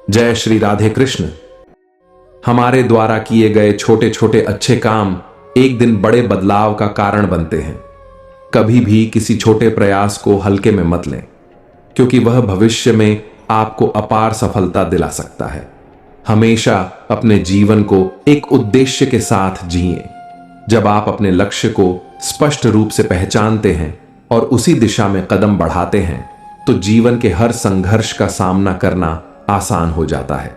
जय श्री राधे कृष्ण। हमारे द्वारा किए गए छोटे छोटे अच्छे काम एक दिन बड़े बदलाव का कारण बनते हैं। कभी भी किसी छोटे प्रयास को हल्के में मत लें, क्योंकि वह भविष्य में आपको अपार सफलता दिला सकता है। हमेशा अपने जीवन को एक उद्देश्य के साथ जिएं। जब आप अपने लक्ष्य को स्पष्ट रूप से पहचानते हैं और उसी दिशा में कदम बढ़ाते हैं, तो जीवन के हर संघर्ष का सामना करना आसान हो जाता है।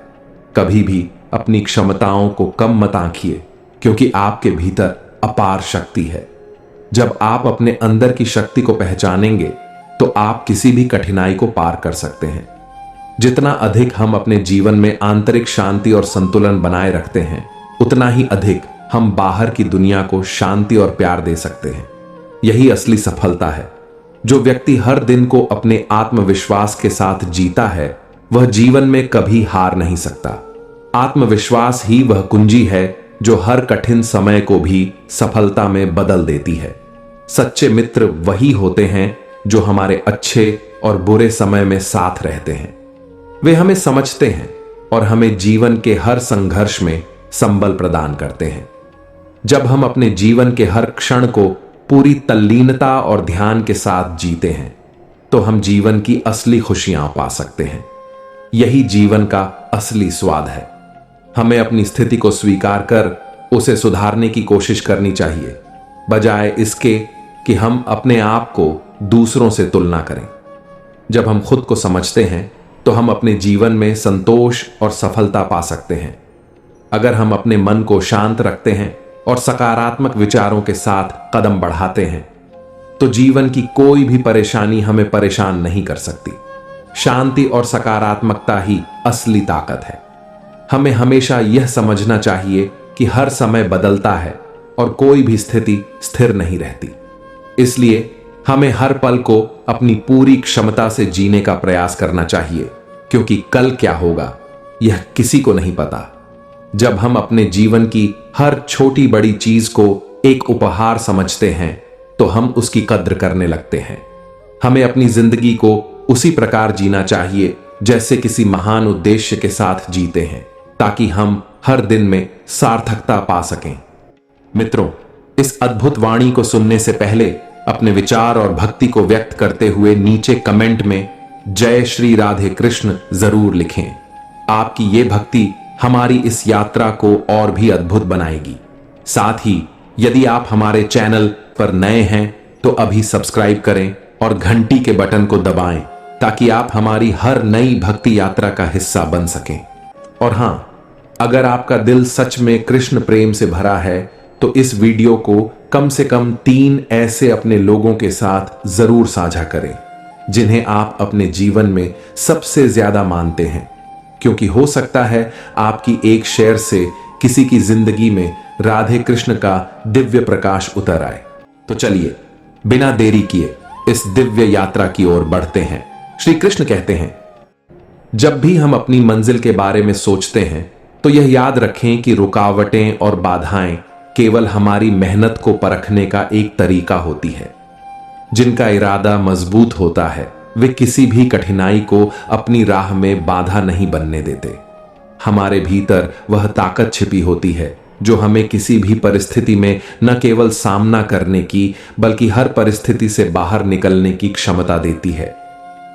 कभी भी अपनी क्षमताओं को कम मत आंकिए, क्योंकि आपके भीतर अपार शक्ति है। जब आप अपने अंदर की शक्ति को पहचानेंगे, तो आप किसी भी कठिनाई को पार कर सकते हैं। जितना अधिक हम अपने जीवन में आंतरिक शांति और संतुलन बनाए रखते हैं, उतना ही अधिक हम बाहर की दुनिया को शांति और प्यार दे सकते हैं। यही असली सफलता है। जो व्यक्ति हर दिन को अपने आत्मविश्वास के साथ जीता है, वह जीवन में कभी हार नहीं सकता। आत्मविश्वास ही वह कुंजी है जो हर कठिन समय को भी सफलता में बदल देती है। सच्चे मित्र वही होते हैं जो हमारे अच्छे और बुरे समय में साथ रहते हैं। वे हमें समझते हैं और हमें जीवन के हर संघर्ष में संबल प्रदान करते हैं। जब हम अपने जीवन के हर क्षण को पूरी तल्लीनता और ध्यान के साथ जीते हैं, तो हम जीवन की असली खुशियां पा सकते हैं। यही जीवन का असली स्वाद है। हमें अपनी स्थिति को स्वीकार कर उसे सुधारने की कोशिश करनी चाहिए, बजाय इसके कि हम अपने आप को दूसरों से तुलना करें। जब हम खुद को समझते हैं, तो हम अपने जीवन में संतोष और सफलता पा सकते हैं। अगर हम अपने मन को शांत रखते हैं और सकारात्मक विचारों के साथ कदम बढ़ाते हैं, तो जीवन की कोई भी परेशानी हमें परेशान नहीं कर सकती। शांति और सकारात्मकता ही असली ताकत है। हमें हमेशा यह समझना चाहिए कि हर समय बदलता है और कोई भी स्थिति स्थिर नहीं रहती। इसलिए हमें हर पल को अपनी पूरी क्षमता से जीने का प्रयास करना चाहिए, क्योंकि कल क्या होगा यह किसी को नहीं पता। जब हम अपने जीवन की हर छोटी बड़ी चीज को एक उपहार समझते हैं, तो हम उसकी कद्र करने लगते हैं। हमें अपनी जिंदगी को उसी प्रकार जीना चाहिए जैसे किसी महान उद्देश्य के साथ जीते हैं, ताकि हम हर दिन में सार्थकता पा सकें। मित्रों, इस अद्भुत वाणी को सुनने से पहले अपने विचार और भक्ति को व्यक्त करते हुए नीचे कमेंट में जय श्री राधे कृष्ण जरूर लिखें। आपकी ये भक्ति हमारी इस यात्रा को और भी अद्भुत बनाएगी। साथ ही यदि आप हमारे चैनल पर नए हैं, तो अभी सब्सक्राइब करें और घंटी के बटन को दबाएं, ताकि आप हमारी हर नई भक्ति यात्रा का हिस्सा बन सकें। और हां, अगर आपका दिल सच में कृष्ण प्रेम से भरा है, तो इस वीडियो को कम से कम 3 ऐसे अपने लोगों के साथ जरूर साझा करें, जिन्हें आप अपने जीवन में सबसे ज्यादा मानते हैं, क्योंकि हो सकता है आपकी एक शेयर से किसी की जिंदगी में राधे कृष्ण का दिव्य प्रकाश उतर आए। तो चलिए, बिना देरी किए इस दिव्य यात्रा की ओर बढ़ते हैं। श्री कृष्ण कहते हैं, जब भी हम अपनी मंजिल के बारे में सोचते हैं, तो यह याद रखें कि रुकावटें और बाधाएं केवल हमारी मेहनत को परखने का एक तरीका होती है। जिनका इरादा मजबूत होता है, वे किसी भी कठिनाई को अपनी राह में बाधा नहीं बनने देते। हमारे भीतर वह ताकत छिपी होती है जो हमें किसी भी परिस्थिति में न केवल सामना करने की, बल्कि हर परिस्थिति से बाहर निकलने की क्षमता देती है।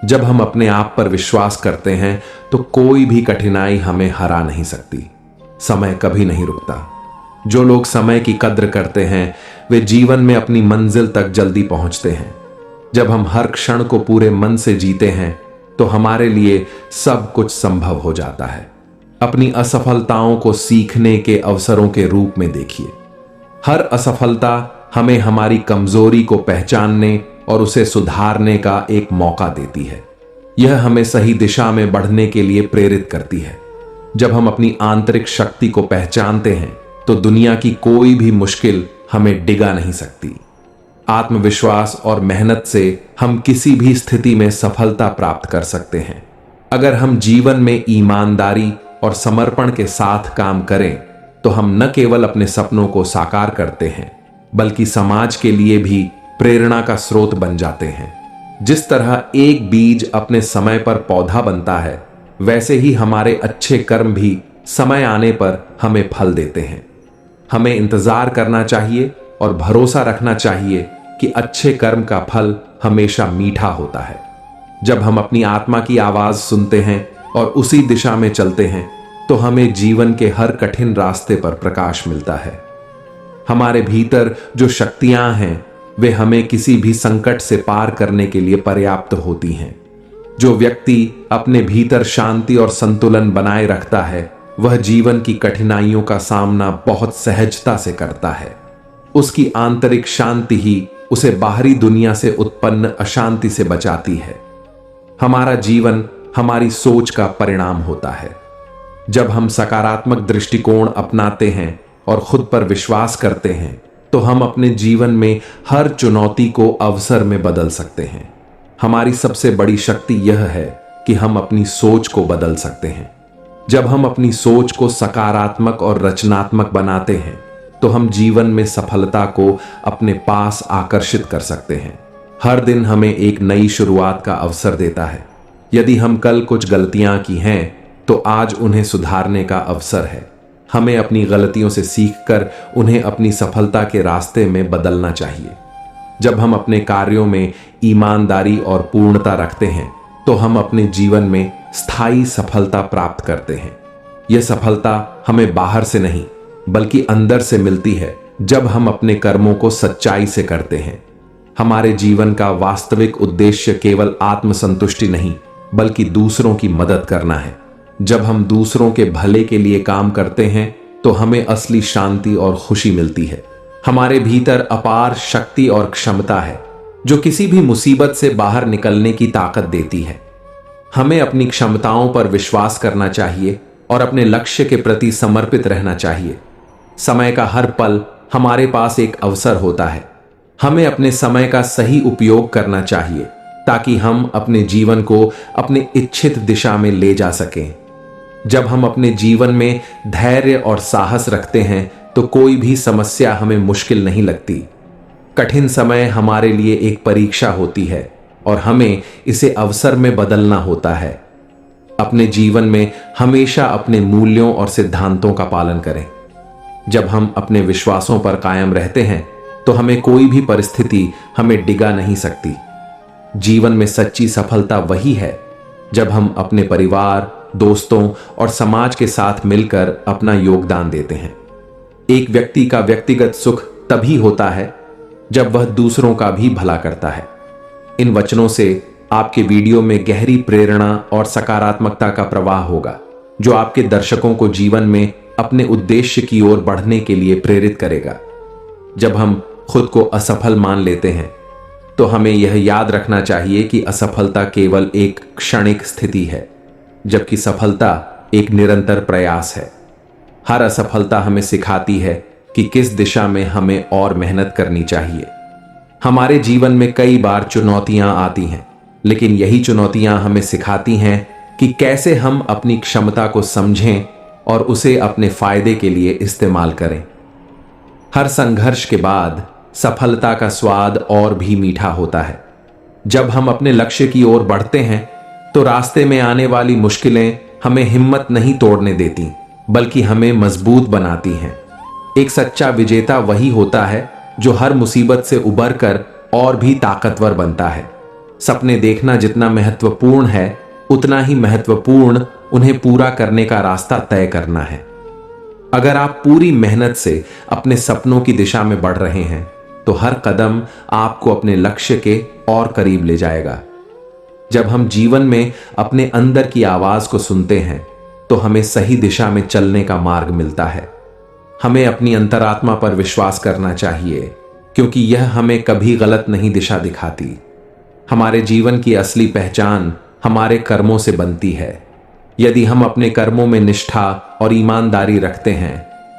जब हम अपने आप पर विश्वास करते हैं, तो कोई भी कठिनाई हमें हरा नहीं सकती। समय कभी नहीं रुकता। जो लोग समय की कद्र करते हैं, वे जीवन में अपनी मंजिल तक जल्दी पहुंचते हैं। जब हम हर क्षण को पूरे मन से जीते हैं, तो हमारे लिए सब कुछ संभव हो जाता है। अपनी असफलताओं को सीखने के अवसरों के रूप में देखिए। हर असफलता हमें हमारी कमजोरी को पहचानने और उसे सुधारने का एक मौका देती है। यह हमें सही दिशा में बढ़ने के लिए प्रेरित करती है। जब हम अपनी आंतरिक शक्ति को पहचानते हैं, तो दुनिया की कोई भी मुश्किल हमें डिगा नहीं सकती। आत्मविश्वास और मेहनत से हम किसी भी स्थिति में सफलता प्राप्त कर सकते हैं। अगर हम जीवन में ईमानदारी और समर्पण के साथ काम करें, तो हम न केवल अपने सपनों को साकार करते हैं, बल्कि समाज के लिए भी प्रेरणा का स्रोत बन जाते हैं। जिस तरह एक बीज अपने समय पर पौधा बनता है, वैसे ही हमारे अच्छे कर्म भी समय आने पर हमें फल देते हैं। हमें इंतजार करना चाहिए और भरोसा रखना चाहिए कि अच्छे कर्म का फल हमेशा मीठा होता है। जब हम अपनी आत्मा की आवाज सुनते हैं और उसी दिशा में चलते हैं तो हमें जीवन के हर कठिन रास्ते पर प्रकाश मिलता है। हमारे भीतर जो शक्तियां हैं वे हमें किसी भी संकट से पार करने के लिए पर्याप्त होती हैं। जो व्यक्ति अपने भीतर शांति और संतुलन बनाए रखता है वह जीवन की कठिनाइयों का सामना बहुत सहजता से करता है। उसकी आंतरिक शांति ही उसे बाहरी दुनिया से उत्पन्न अशांति से बचाती है। हमारा जीवन हमारी सोच का परिणाम होता है। जब हम सकारात्मक दृष्टिकोण अपनाते हैं और खुद पर विश्वास करते हैं तो हम अपने जीवन में हर चुनौती को अवसर में बदल सकते हैं। हमारी सबसे बड़ी शक्ति यह है कि हम अपनी सोच को बदल सकते हैं। जब हम अपनी सोच को सकारात्मक और रचनात्मक बनाते हैं तो हम जीवन में सफलता को अपने पास आकर्षित कर सकते हैं। हर दिन हमें एक नई शुरुआत का अवसर देता है। यदि हम कल कुछ गलतियां की हैं तो आज उन्हें सुधारने का अवसर है। हमें अपनी गलतियों से सीखकर उन्हें अपनी सफलता के रास्ते में बदलना चाहिए। जब हम अपने कार्यों में ईमानदारी और पूर्णता रखते हैं तो हम अपने जीवन में स्थायी सफलता प्राप्त करते हैं। यह सफलता हमें बाहर से नहीं बल्कि अंदर से मिलती है जब हम अपने कर्मों को सच्चाई से करते हैं। हमारे जीवन का वास्तविक उद्देश्य केवल आत्मसंतुष्टि नहीं बल्कि दूसरों की मदद करना है। जब हम दूसरों के भले के लिए काम करते हैं तो हमें असली शांति और खुशी मिलती है। हमारे भीतर अपार शक्ति और क्षमता है जो किसी भी मुसीबत से बाहर निकलने की ताकत देती है। हमें अपनी क्षमताओं पर विश्वास करना चाहिए और अपने लक्ष्य के प्रति समर्पित रहना चाहिए। समय का हर पल हमारे पास एक अवसर होता है। हमें अपने समय का सही उपयोग करना चाहिए ताकि हम अपने जीवन को अपने इच्छित दिशा में ले जा सकें। जब हम अपने जीवन में धैर्य और साहस रखते हैं तो कोई भी समस्या हमें मुश्किल नहीं लगती। कठिन समय हमारे लिए एक परीक्षा होती है और हमें इसे अवसर में बदलना होता है। अपने जीवन में हमेशा अपने मूल्यों और सिद्धांतों का पालन करें। जब हम अपने विश्वासों पर कायम रहते हैं तो हमें कोई भी परिस्थिति हमें डिगा नहीं सकती। जीवन में सच्ची सफलता वही है जब हम अपने परिवार, दोस्तों और समाज के साथ मिलकर अपना योगदान देते हैं। एक व्यक्ति का व्यक्तिगत सुख तभी होता है जब वह दूसरों का भी भला करता है। इन वचनों से आपके वीडियो में गहरी प्रेरणा और सकारात्मकता का प्रवाह होगा जो आपके दर्शकों को जीवन में अपने उद्देश्य की ओर बढ़ने के लिए प्रेरित करेगा। जब हम खुद को असफल मान लेते हैं तो हमें यह याद रखना चाहिए कि असफलता केवल एक क्षणिक स्थिति है जबकि सफलता एक निरंतर प्रयास है। हर असफलता हमें सिखाती है कि किस दिशा में हमें और मेहनत करनी चाहिए। हमारे जीवन में कई बार चुनौतियां आती हैं लेकिन यही चुनौतियां हमें सिखाती हैं कि कैसे हम अपनी क्षमता को समझें और उसे अपने फायदे के लिए इस्तेमाल करें। हर संघर्ष के बाद सफलता का स्वाद और भी मीठा होता है। जब हम अपने लक्ष्य की ओर बढ़ते हैं तो रास्ते में आने वाली मुश्किलें हमें हिम्मत नहीं तोड़ने देती बल्कि हमें मजबूत बनाती हैं। एक सच्चा विजेता वही होता है जो हर मुसीबत से उबरकर और भी ताकतवर बनता है। सपने देखना जितना महत्वपूर्ण है उतना ही महत्वपूर्ण उन्हें पूरा करने का रास्ता तय करना है। अगर आप पूरी मेहनत से अपने सपनों की दिशा में बढ़ रहे हैं तो हर कदम आपको अपने लक्ष्य के और करीब ले जाएगा। जब हम जीवन में अपने अंदर की आवाज को सुनते हैं तो हमें सही दिशा में चलने का मार्ग मिलता है। हमें अपनी अंतरात्मा पर विश्वास करना चाहिए क्योंकि यह हमें कभी गलत नहीं दिशा दिखाती। हमारे जीवन की असली पहचान हमारे कर्मों से बनती है। यदि हम अपने कर्मों में निष्ठा और ईमानदारी रखते हैं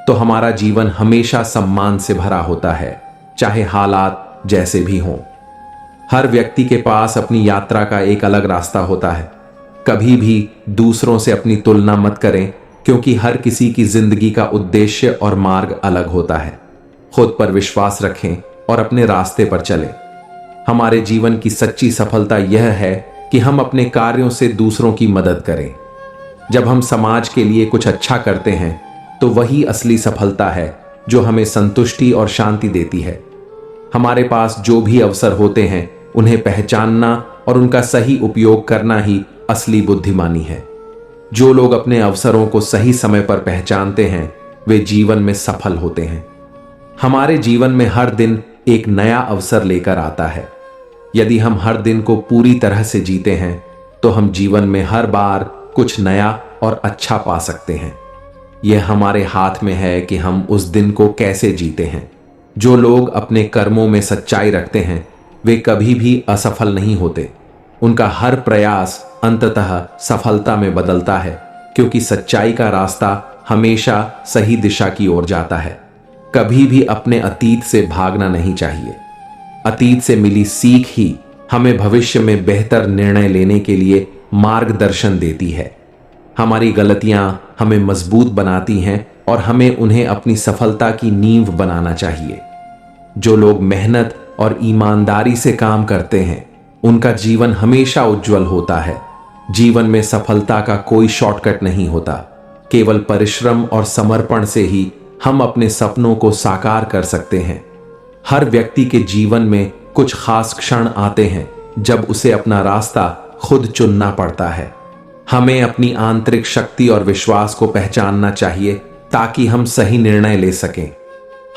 तो हमारा जीवन हमेशा सम्मान से भरा होता है, चाहे हालात जैसे भी हों। हर व्यक्ति के पास अपनी यात्रा का एक अलग रास्ता होता है। कभी भी दूसरों से अपनी तुलना मत करें क्योंकि हर किसी की जिंदगी का उद्देश्य और मार्ग अलग होता है। खुद पर विश्वास रखें और अपने रास्ते पर चलें। हमारे जीवन की सच्ची सफलता यह है कि हम अपने कार्यों से दूसरों की मदद करें। जब हम समाज के लिए कुछ अच्छा करते हैं तो वही असली सफलता है जो हमें संतुष्टि और शांति देती है। हमारे पास जो भी अवसर होते हैं उन्हें पहचानना और उनका सही उपयोग करना ही असली बुद्धिमानी है। जो लोग अपने अवसरों को सही समय पर पहचानते हैं वे जीवन में सफल होते हैं। हमारे जीवन में हर दिन एक नया अवसर लेकर आता है। यदि हम हर दिन को पूरी तरह से जीते हैं तो हम जीवन में हर बार कुछ नया और अच्छा पा सकते हैं। यह हमारे हाथ में है कि हम उस दिन को कैसे जीते हैं। जो लोग अपने कर्मों में सच्चाई रखते हैं वे कभी भी असफल नहीं होते। उनका हर प्रयास अंततः सफलता में बदलता है, क्योंकि सच्चाई का रास्ता हमेशा सही दिशा की ओर जाता है। कभी भी अपने अतीत से भागना नहीं चाहिए। अतीत से मिली सीख ही हमें भविष्य में बेहतर निर्णय लेने के लिए मार्गदर्शन देती है। हमारी गलतियां हमें मजबूत बनाती हैं और हमें उन्हें अपनी सफलता की नींव बनाना चाहिए। जो लोग मेहनत और ईमानदारी से काम करते हैं उनका जीवन हमेशा उज्जवल होता है। जीवन में सफलता का कोई शॉर्टकट नहीं होता। केवल परिश्रम और समर्पण से ही हम अपने सपनों को साकार कर सकते हैं। हर व्यक्ति के जीवन में कुछ खास क्षण आते हैं जब उसे अपना रास्ता खुद चुनना पड़ता है। हमें अपनी आंतरिक शक्ति और विश्वास को पहचानना चाहिए ताकि हम सही निर्णय ले सकें।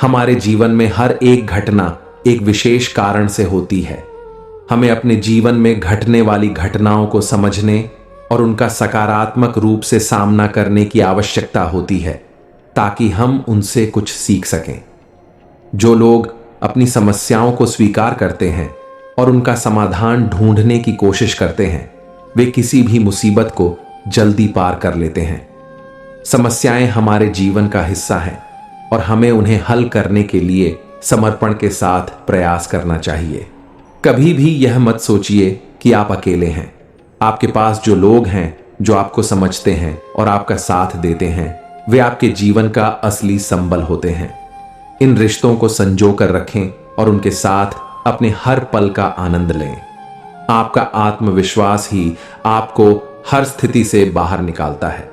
हमारे जीवन में हर एक घटना एक विशेष कारण से होती है। हमें अपने जीवन में घटने वाली घटनाओं को समझने और उनका सकारात्मक रूप से सामना करने की आवश्यकता होती है ताकि हम उनसे कुछ सीख सकें। जो लोग अपनी समस्याओं को स्वीकार करते हैं और उनका समाधान ढूंढने की कोशिश करते हैं वे किसी भी मुसीबत को जल्दी पार कर लेते हैं। समस्याएं हमारे जीवन का हिस्सा हैं और हमें उन्हें हल करने के लिए समर्पण के साथ प्रयास करना चाहिए। कभी भी यह मत सोचिए कि आप अकेले हैं। आपके पास जो लोग हैं जो आपको समझते हैं और आपका साथ देते हैं वे आपके जीवन का असली संबल होते हैं। इन रिश्तों को संजो कर रखें और उनके साथ अपने हर पल का आनंद लें। आपका आत्मविश्वास ही आपको हर स्थिति से बाहर निकालता है।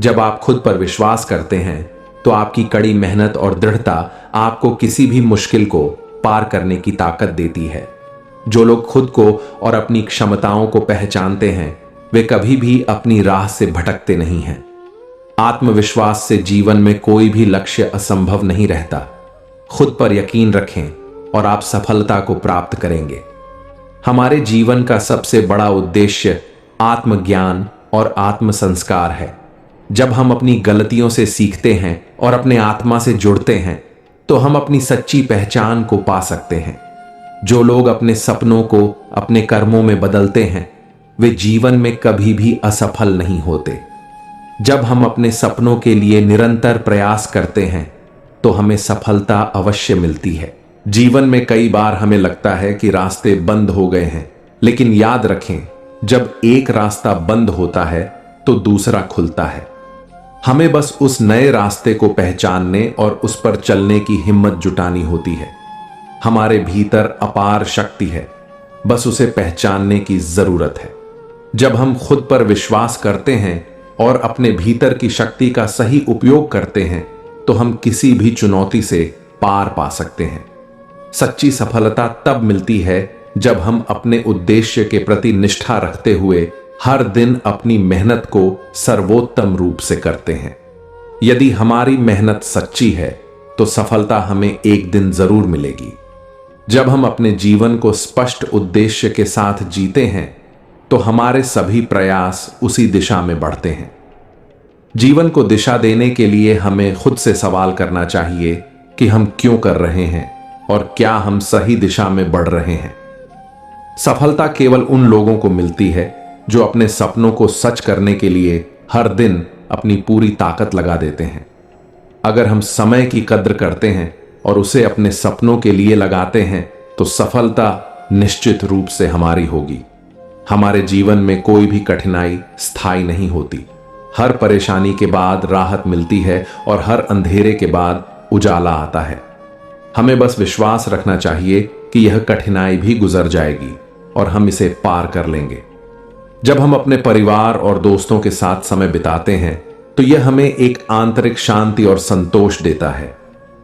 जब आप खुद पर विश्वास करते हैं तो आपकी कड़ी मेहनत और दृढ़ता आपको किसी भी मुश्किल को पार करने की ताकत देती है। जो लोग खुद को और अपनी क्षमताओं को पहचानते हैं वे कभी भी अपनी राह से भटकते नहीं हैं। आत्मविश्वास से जीवन में कोई भी लक्ष्य असंभव नहीं रहता। खुद पर यकीन रखें और आप सफलता को प्राप्त करेंगे। हमारे जीवन का सबसे बड़ा उद्देश्य आत्मज्ञान और आत्म संस्कार है। जब हम अपनी गलतियों से सीखते हैं और अपने आत्मा से जुड़ते हैं तो हम अपनी सच्ची पहचान को पा सकते हैं। जो लोग अपने सपनों को अपने कर्मों में बदलते हैं वे जीवन में कभी भी असफल नहीं होते। जब हम अपने सपनों के लिए निरंतर प्रयास करते हैं तो हमें सफलता अवश्य मिलती है। जीवन में कई बार हमें लगता है कि रास्ते बंद हो गए हैं, लेकिन याद रखें जब एक रास्ता बंद होता है तो दूसरा खुलता है। हमें बस उस नए रास्ते को पहचानने और उस पर चलने की हिम्मत जुटानी होती है। हमारे भीतर अपार शक्ति है, बस उसे पहचानने की जरूरत है। जब हम खुद पर विश्वास करते हैं और अपने भीतर की शक्ति का सही उपयोग करते हैं तो हम किसी भी चुनौती से पार पा सकते हैं। सच्ची सफलता तब मिलती है जब हम अपने उद्देश्य के प्रति निष्ठा रखते हुए हर दिन अपनी मेहनत को सर्वोत्तम रूप से करते हैं। यदि हमारी मेहनत सच्ची है तो सफलता हमें एक दिन जरूर मिलेगी। जब हम अपने जीवन को स्पष्ट उद्देश्य के साथ जीते हैं तो हमारे सभी प्रयास उसी दिशा में बढ़ते हैं। जीवन को दिशा देने के लिए हमें खुद से सवाल करना चाहिए कि हम क्यों कर रहे हैं और क्या हम सही दिशा में बढ़ रहे हैं। सफलता केवल उन लोगों को मिलती है जो अपने सपनों को सच करने के लिए हर दिन अपनी पूरी ताकत लगा देते हैं। अगर हम समय की कद्र करते हैं और उसे अपने सपनों के लिए लगाते हैं तो सफलता निश्चित रूप से हमारी होगी। हमारे जीवन में कोई भी कठिनाई स्थायी नहीं होती। हर परेशानी के बाद राहत मिलती है और हर अंधेरे के बाद उजाला आता है। हमें बस विश्वास रखना चाहिए कि यह कठिनाई भी गुजर जाएगी और हम इसे पार कर लेंगे। जब हम अपने परिवार और दोस्तों के साथ समय बिताते हैं तो यह हमें एक आंतरिक शांति और संतोष देता है।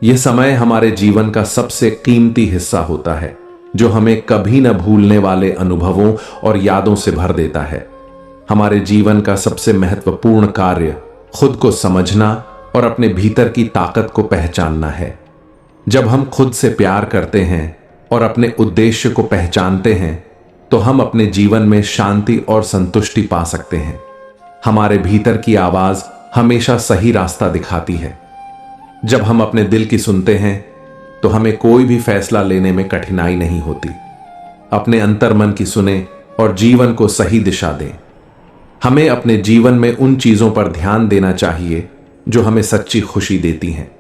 यह समय हमारे जीवन का सबसे कीमती हिस्सा होता है, जो हमें कभी न भूलने वाले अनुभवों और यादों से भर देता है। हमारे जीवन का सबसे महत्वपूर्ण कार्य खुद को समझना और अपने भीतर की ताकत को पहचानना है। जब हम खुद से प्यार करते हैं और अपने उद्देश्य को पहचानते हैं तो हम अपने जीवन में शांति और संतुष्टि पा सकते हैं। हमारे भीतर की आवाज हमेशा सही रास्ता दिखाती है। जब हम अपने दिल की सुनते हैं तो हमें कोई भी फैसला लेने में कठिनाई नहीं होती। अपने अंतर्मन की सुने और जीवन को सही दिशा दें। हमें अपने जीवन में उन चीजों पर ध्यान देना चाहिए जो हमें सच्ची खुशी देती हैं।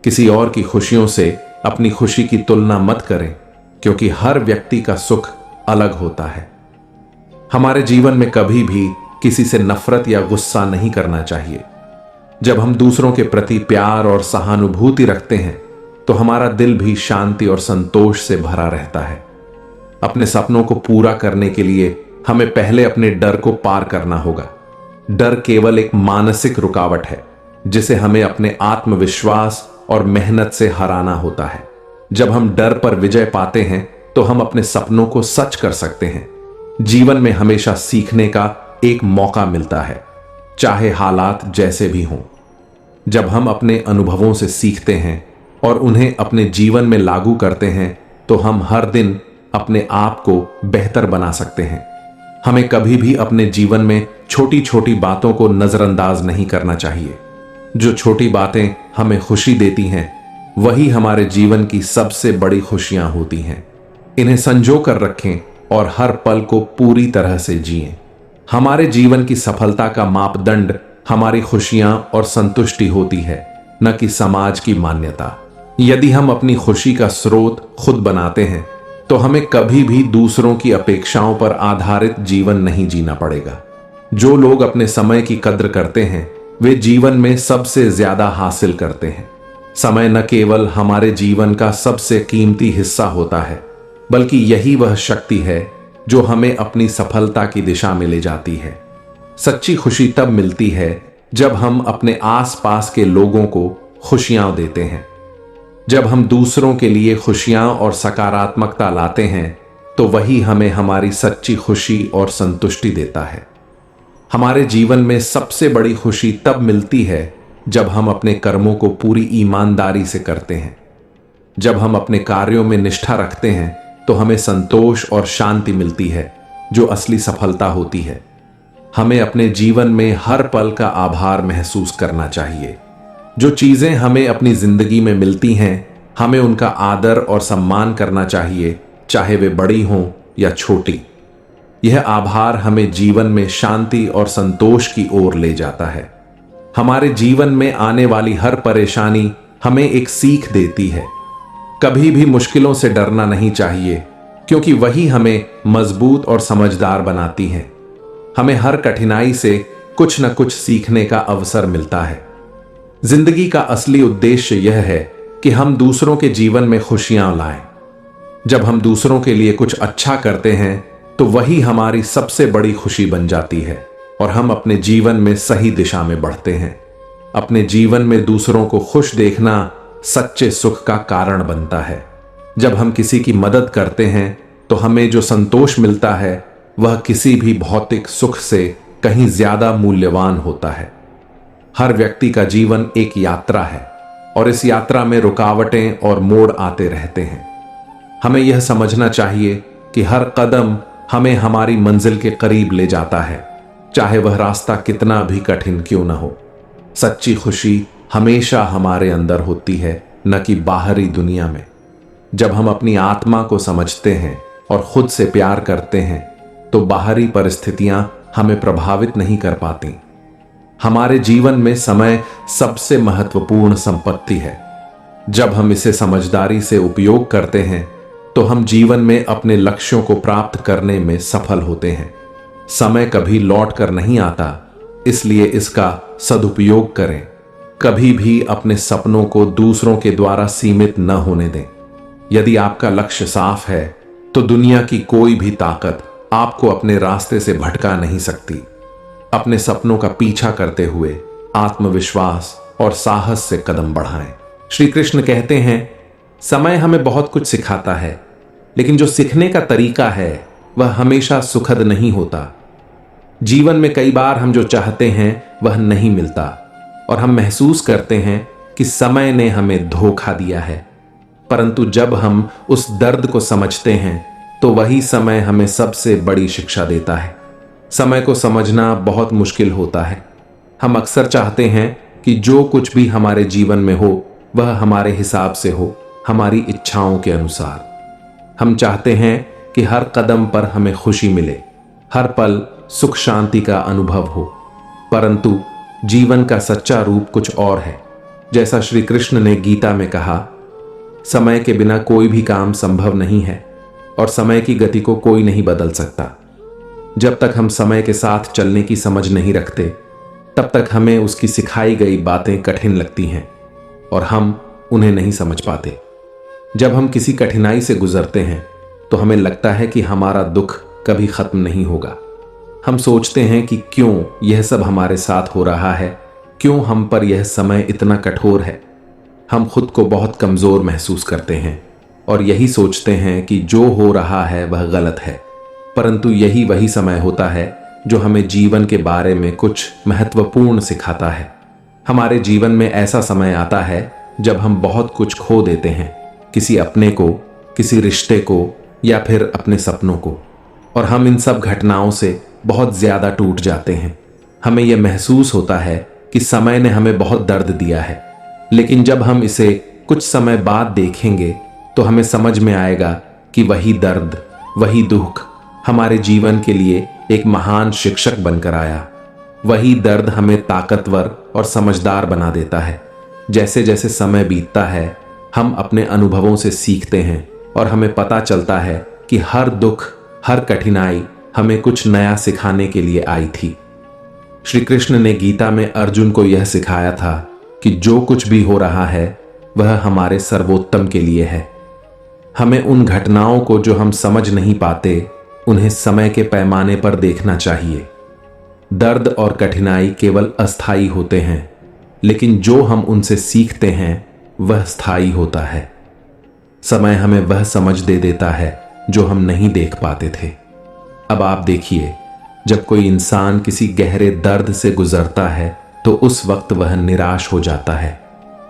किसी और की खुशियों से अपनी खुशी की तुलना मत करें, क्योंकि हर व्यक्ति का सुख अलग होता है। हमारे जीवन में कभी भी किसी से नफरत या गुस्सा नहीं करना चाहिए। जब हम दूसरों के प्रति प्यार और सहानुभूति रखते हैं तो हमारा दिल भी शांति और संतोष से भरा रहता है। अपने सपनों को पूरा करने के लिए हमें पहले अपने डर को पार करना होगा। डर केवल एक मानसिक रुकावट है जिसे हमें अपने आत्मविश्वास और मेहनत से हराना होता है। जब हम डर पर विजय पाते हैं तो हम अपने सपनों को सच कर सकते हैं। जीवन में हमेशा सीखने का एक मौका मिलता है, चाहे हालात जैसे भी हों। जब हम अपने अनुभवों से सीखते हैं और उन्हें अपने जीवन में लागू करते हैं तो हम हर दिन अपने आप को बेहतर बना सकते हैं। हमें कभी भी अपने जीवन में छोटी छोटी बातों को नजरअंदाज नहीं करना चाहिए। जो छोटी बातें हमें खुशी देती हैं वही हमारे जीवन की सबसे बड़ी खुशियां होती हैं। इन्हें संजो कर रखें और हर पल को पूरी तरह से जिएं। हमारे जीवन की सफलता का मापदंड हमारी खुशियां और संतुष्टि होती है, न कि समाज की मान्यता। यदि हम अपनी खुशी का स्रोत खुद बनाते हैं तो हमें कभी भी दूसरों की अपेक्षाओं पर आधारित जीवन नहीं जीना पड़ेगा। जो लोग अपने समय की कद्र करते हैं वे जीवन में सबसे ज्यादा हासिल करते हैं। समय न केवल हमारे जीवन का सबसे कीमती हिस्सा होता है, बल्कि यही वह शक्ति है जो हमें अपनी सफलता की दिशा में ले जाती है। सच्ची खुशी तब मिलती है जब हम अपने आसपास के लोगों को खुशियां देते हैं। जब हम दूसरों के लिए खुशियां और सकारात्मकता लाते हैं तो वही हमें हमारी सच्ची खुशी और संतुष्टि देता है। हमारे जीवन में सबसे बड़ी खुशी तब मिलती है जब हम अपने कर्मों को पूरी ईमानदारी से करते हैं। जब हम अपने कार्यों में निष्ठा रखते हैं तो हमें संतोष और शांति मिलती है, जो असली सफलता होती है। हमें अपने जीवन में हर पल का आभार महसूस करना चाहिए। जो चीजें हमें अपनी जिंदगी में मिलती हैं हमें उनका आदर और सम्मान करना चाहिए, चाहे वे बड़ी हों या छोटी। यह आभार हमें जीवन में शांति और संतोष की ओर ले जाता है। हमारे जीवन में आने वाली हर परेशानी हमें एक सीख देती है। कभी भी मुश्किलों से डरना नहीं चाहिए, क्योंकि वही हमें मजबूत और समझदार बनाती हैं। हमें हर कठिनाई से कुछ न कुछ सीखने का अवसर मिलता है। जिंदगी का असली उद्देश्य यह है कि हम दूसरों के जीवन में खुशियां लाएं। जब हम दूसरों के लिए कुछ अच्छा करते हैं तो वही हमारी सबसे बड़ी खुशी बन जाती है और हम अपने जीवन में सही दिशा में बढ़ते हैं। अपने जीवन में दूसरों को खुश देखना सच्चे सुख का कारण बनता है। जब हम किसी की मदद करते हैं तो हमें जो संतोष मिलता है वह किसी भी भौतिक सुख से कहीं ज्यादा मूल्यवान होता है। हर व्यक्ति का जीवन एक यात्रा है और इस यात्रा में रुकावटें और मोड़ आते रहते हैं। हमें यह समझना चाहिए कि हर कदम हमें हमारी मंजिल के करीब ले जाता है, चाहे वह रास्ता कितना भी कठिन क्यों न हो। सच्ची खुशी हमेशा हमारे अंदर होती है, न कि बाहरी दुनिया में। जब हम अपनी आत्मा को समझते हैं और खुद से प्यार करते हैं तो बाहरी परिस्थितियां हमें प्रभावित नहीं कर पाती। हमारे जीवन में समय सबसे महत्वपूर्ण संपत्ति है। जब हम इसे समझदारी से उपयोग करते हैं तो हम जीवन में अपने लक्ष्यों को प्राप्त करने में सफल होते हैं। समय कभी लौट कर नहीं आता, इसलिए इसका सदुपयोग करें। कभी भी अपने सपनों को दूसरों के द्वारा सीमित न होने दें। यदि आपका लक्ष्य साफ है तो दुनिया की कोई भी ताकत आपको अपने रास्ते से भटका नहीं सकती। अपने सपनों का पीछा करते हुए आत्मविश्वास और साहस से कदम बढ़ाएं। श्री कृष्ण कहते हैं, समय हमें बहुत कुछ सिखाता है, लेकिन जो सीखने का तरीका है वह हमेशा सुखद नहीं होता। जीवन में कई बार हम जो चाहते हैं वह नहीं मिलता और हम महसूस करते हैं कि समय ने हमें धोखा दिया है। परंतु जब हम उस दर्द को समझते हैं तो वही समय हमें सबसे बड़ी शिक्षा देता है। समय को समझना बहुत मुश्किल होता है। हम अक्सर चाहते हैं कि जो कुछ भी हमारे जीवन में हो वह हमारे हिसाब से हो, हमारी इच्छाओं के अनुसार। हम चाहते हैं कि हर कदम पर हमें खुशी मिले, हर पल सुख शांति का अनुभव हो। परंतु जीवन का सच्चा रूप कुछ और है। जैसा श्री कृष्ण ने गीता में कहा, समय के बिना कोई भी काम संभव नहीं है और समय की गति को कोई नहीं बदल सकता। जब तक हम समय के साथ चलने की समझ नहीं रखते, तब तक हमें उसकी सिखाई गई बातें कठिन लगती हैं और हम उन्हें नहीं समझ पाते। जब हम किसी कठिनाई से गुजरते हैं तो हमें लगता है कि हमारा दुख कभी खत्म नहीं होगा। हम सोचते हैं कि क्यों यह सब हमारे साथ हो रहा है, क्यों हम पर यह समय इतना कठोर है। हम खुद को बहुत कमजोर महसूस करते हैं और यही सोचते हैं कि जो हो रहा है वह गलत है। परंतु यही वही समय होता है जो हमें जीवन के बारे में कुछ महत्वपूर्ण सिखाता है। हमारे जीवन में ऐसा समय आता है जब हम बहुत कुछ खो देते हैं, किसी अपने को, किसी रिश्ते को या फिर अपने सपनों को, और हम इन सब घटनाओं से बहुत ज्यादा टूट जाते हैं। हमें यह महसूस होता है कि समय ने हमें बहुत दर्द दिया है, लेकिन जब हम इसे कुछ समय बाद देखेंगे तो हमें समझ में आएगा कि वही दर्द, वही दुख हमारे जीवन के लिए एक महान शिक्षक बनकर आया। वही दर्द हमें ताकतवर और समझदार बना देता है। जैसे जैसे समय बीतता है हम अपने अनुभवों से सीखते हैं और हमें पता चलता है कि हर दुख, हर कठिनाई हमें कुछ नया सिखाने के लिए आई थी। श्री कृष्ण ने गीता में अर्जुन को यह सिखाया था कि जो कुछ भी हो रहा है वह हमारे सर्वोत्तम के लिए है। हमें उन घटनाओं को जो हम समझ नहीं पाते, उन्हें समय के पैमाने पर देखना चाहिए। दर्द और कठिनाई केवल अस्थायी होते हैं, लेकिन जो हम उनसे सीखते हैं वह स्थायी होता है। समय हमें वह समझ दे देता है जो हम नहीं देख पाते थे। अब आप देखिए, जब कोई इंसान किसी गहरे दर्द से गुजरता है तो उस वक्त वह निराश हो जाता है,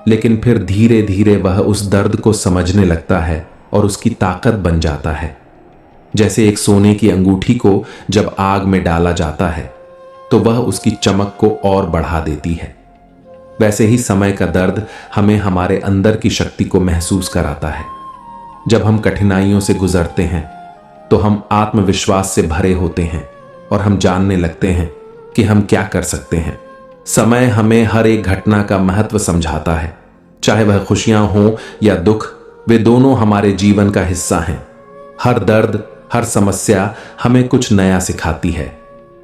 लेकिन फिर धीरे धीरे वह उस दर्द को समझने लगता है और उसकी ताकत बन जाता है। जैसे एक सोने की अंगूठी को जब आग में डाला जाता है तो वह उसकी चमक को और बढ़ा देती है, वैसे ही समय का दर्द हमें हमारे अंदर की शक्ति को महसूस कराता है। जब हम कठिनाइयों से गुजरते हैं तो हम आत्मविश्वास से भरे होते हैं और हम जानने लगते हैं कि हम क्या कर सकते हैं। समय हमें हर एक घटना का महत्व समझाता है, चाहे वह खुशियां हों या दुख, वे दोनों हमारे जीवन का हिस्सा हैं। हर दर्द, हर समस्या हमें कुछ नया सिखाती है।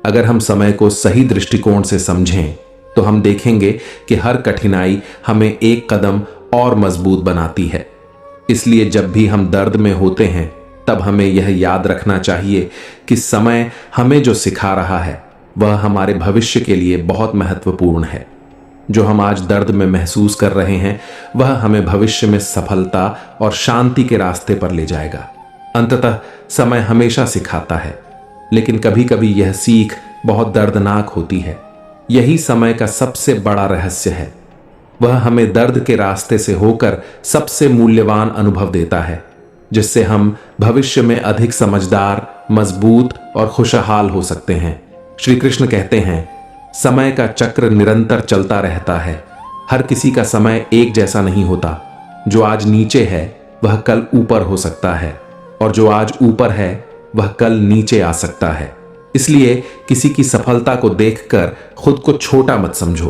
अगर हम समय को सही दृष्टिकोण से समझें तो हम देखेंगे कि हर कठिनाई हमें एक कदम और मजबूत बनाती है। इसलिए जब भी हम दर्द में होते हैं तब हमें यह याद रखना चाहिए कि समय हमें जो सिखा रहा है वह हमारे भविष्य के लिए बहुत महत्वपूर्ण है। जो हम आज दर्द में महसूस कर रहे हैं वह हमें भविष्य में सफलता और शांति के रास्ते पर ले जाएगा। अंततः समय हमेशा सिखाता है, लेकिन कभी कभी यह सीख बहुत दर्दनाक होती है। यही समय का सबसे बड़ा रहस्य है। वह हमें दर्द के रास्ते से होकर सबसे मूल्यवान अनुभव देता है, जिससे हम भविष्य में अधिक समझदार, मजबूत और खुशहाल हो सकते हैं। श्री कृष्ण कहते हैं, समय का चक्र निरंतर चलता रहता है। हर किसी का समय एक जैसा नहीं होता। जो आज नीचे है वह कल ऊपर हो सकता है और जो आज ऊपर है वह कल नीचे आ सकता है। इसलिए किसी की सफलता को देखकर खुद को छोटा मत समझो,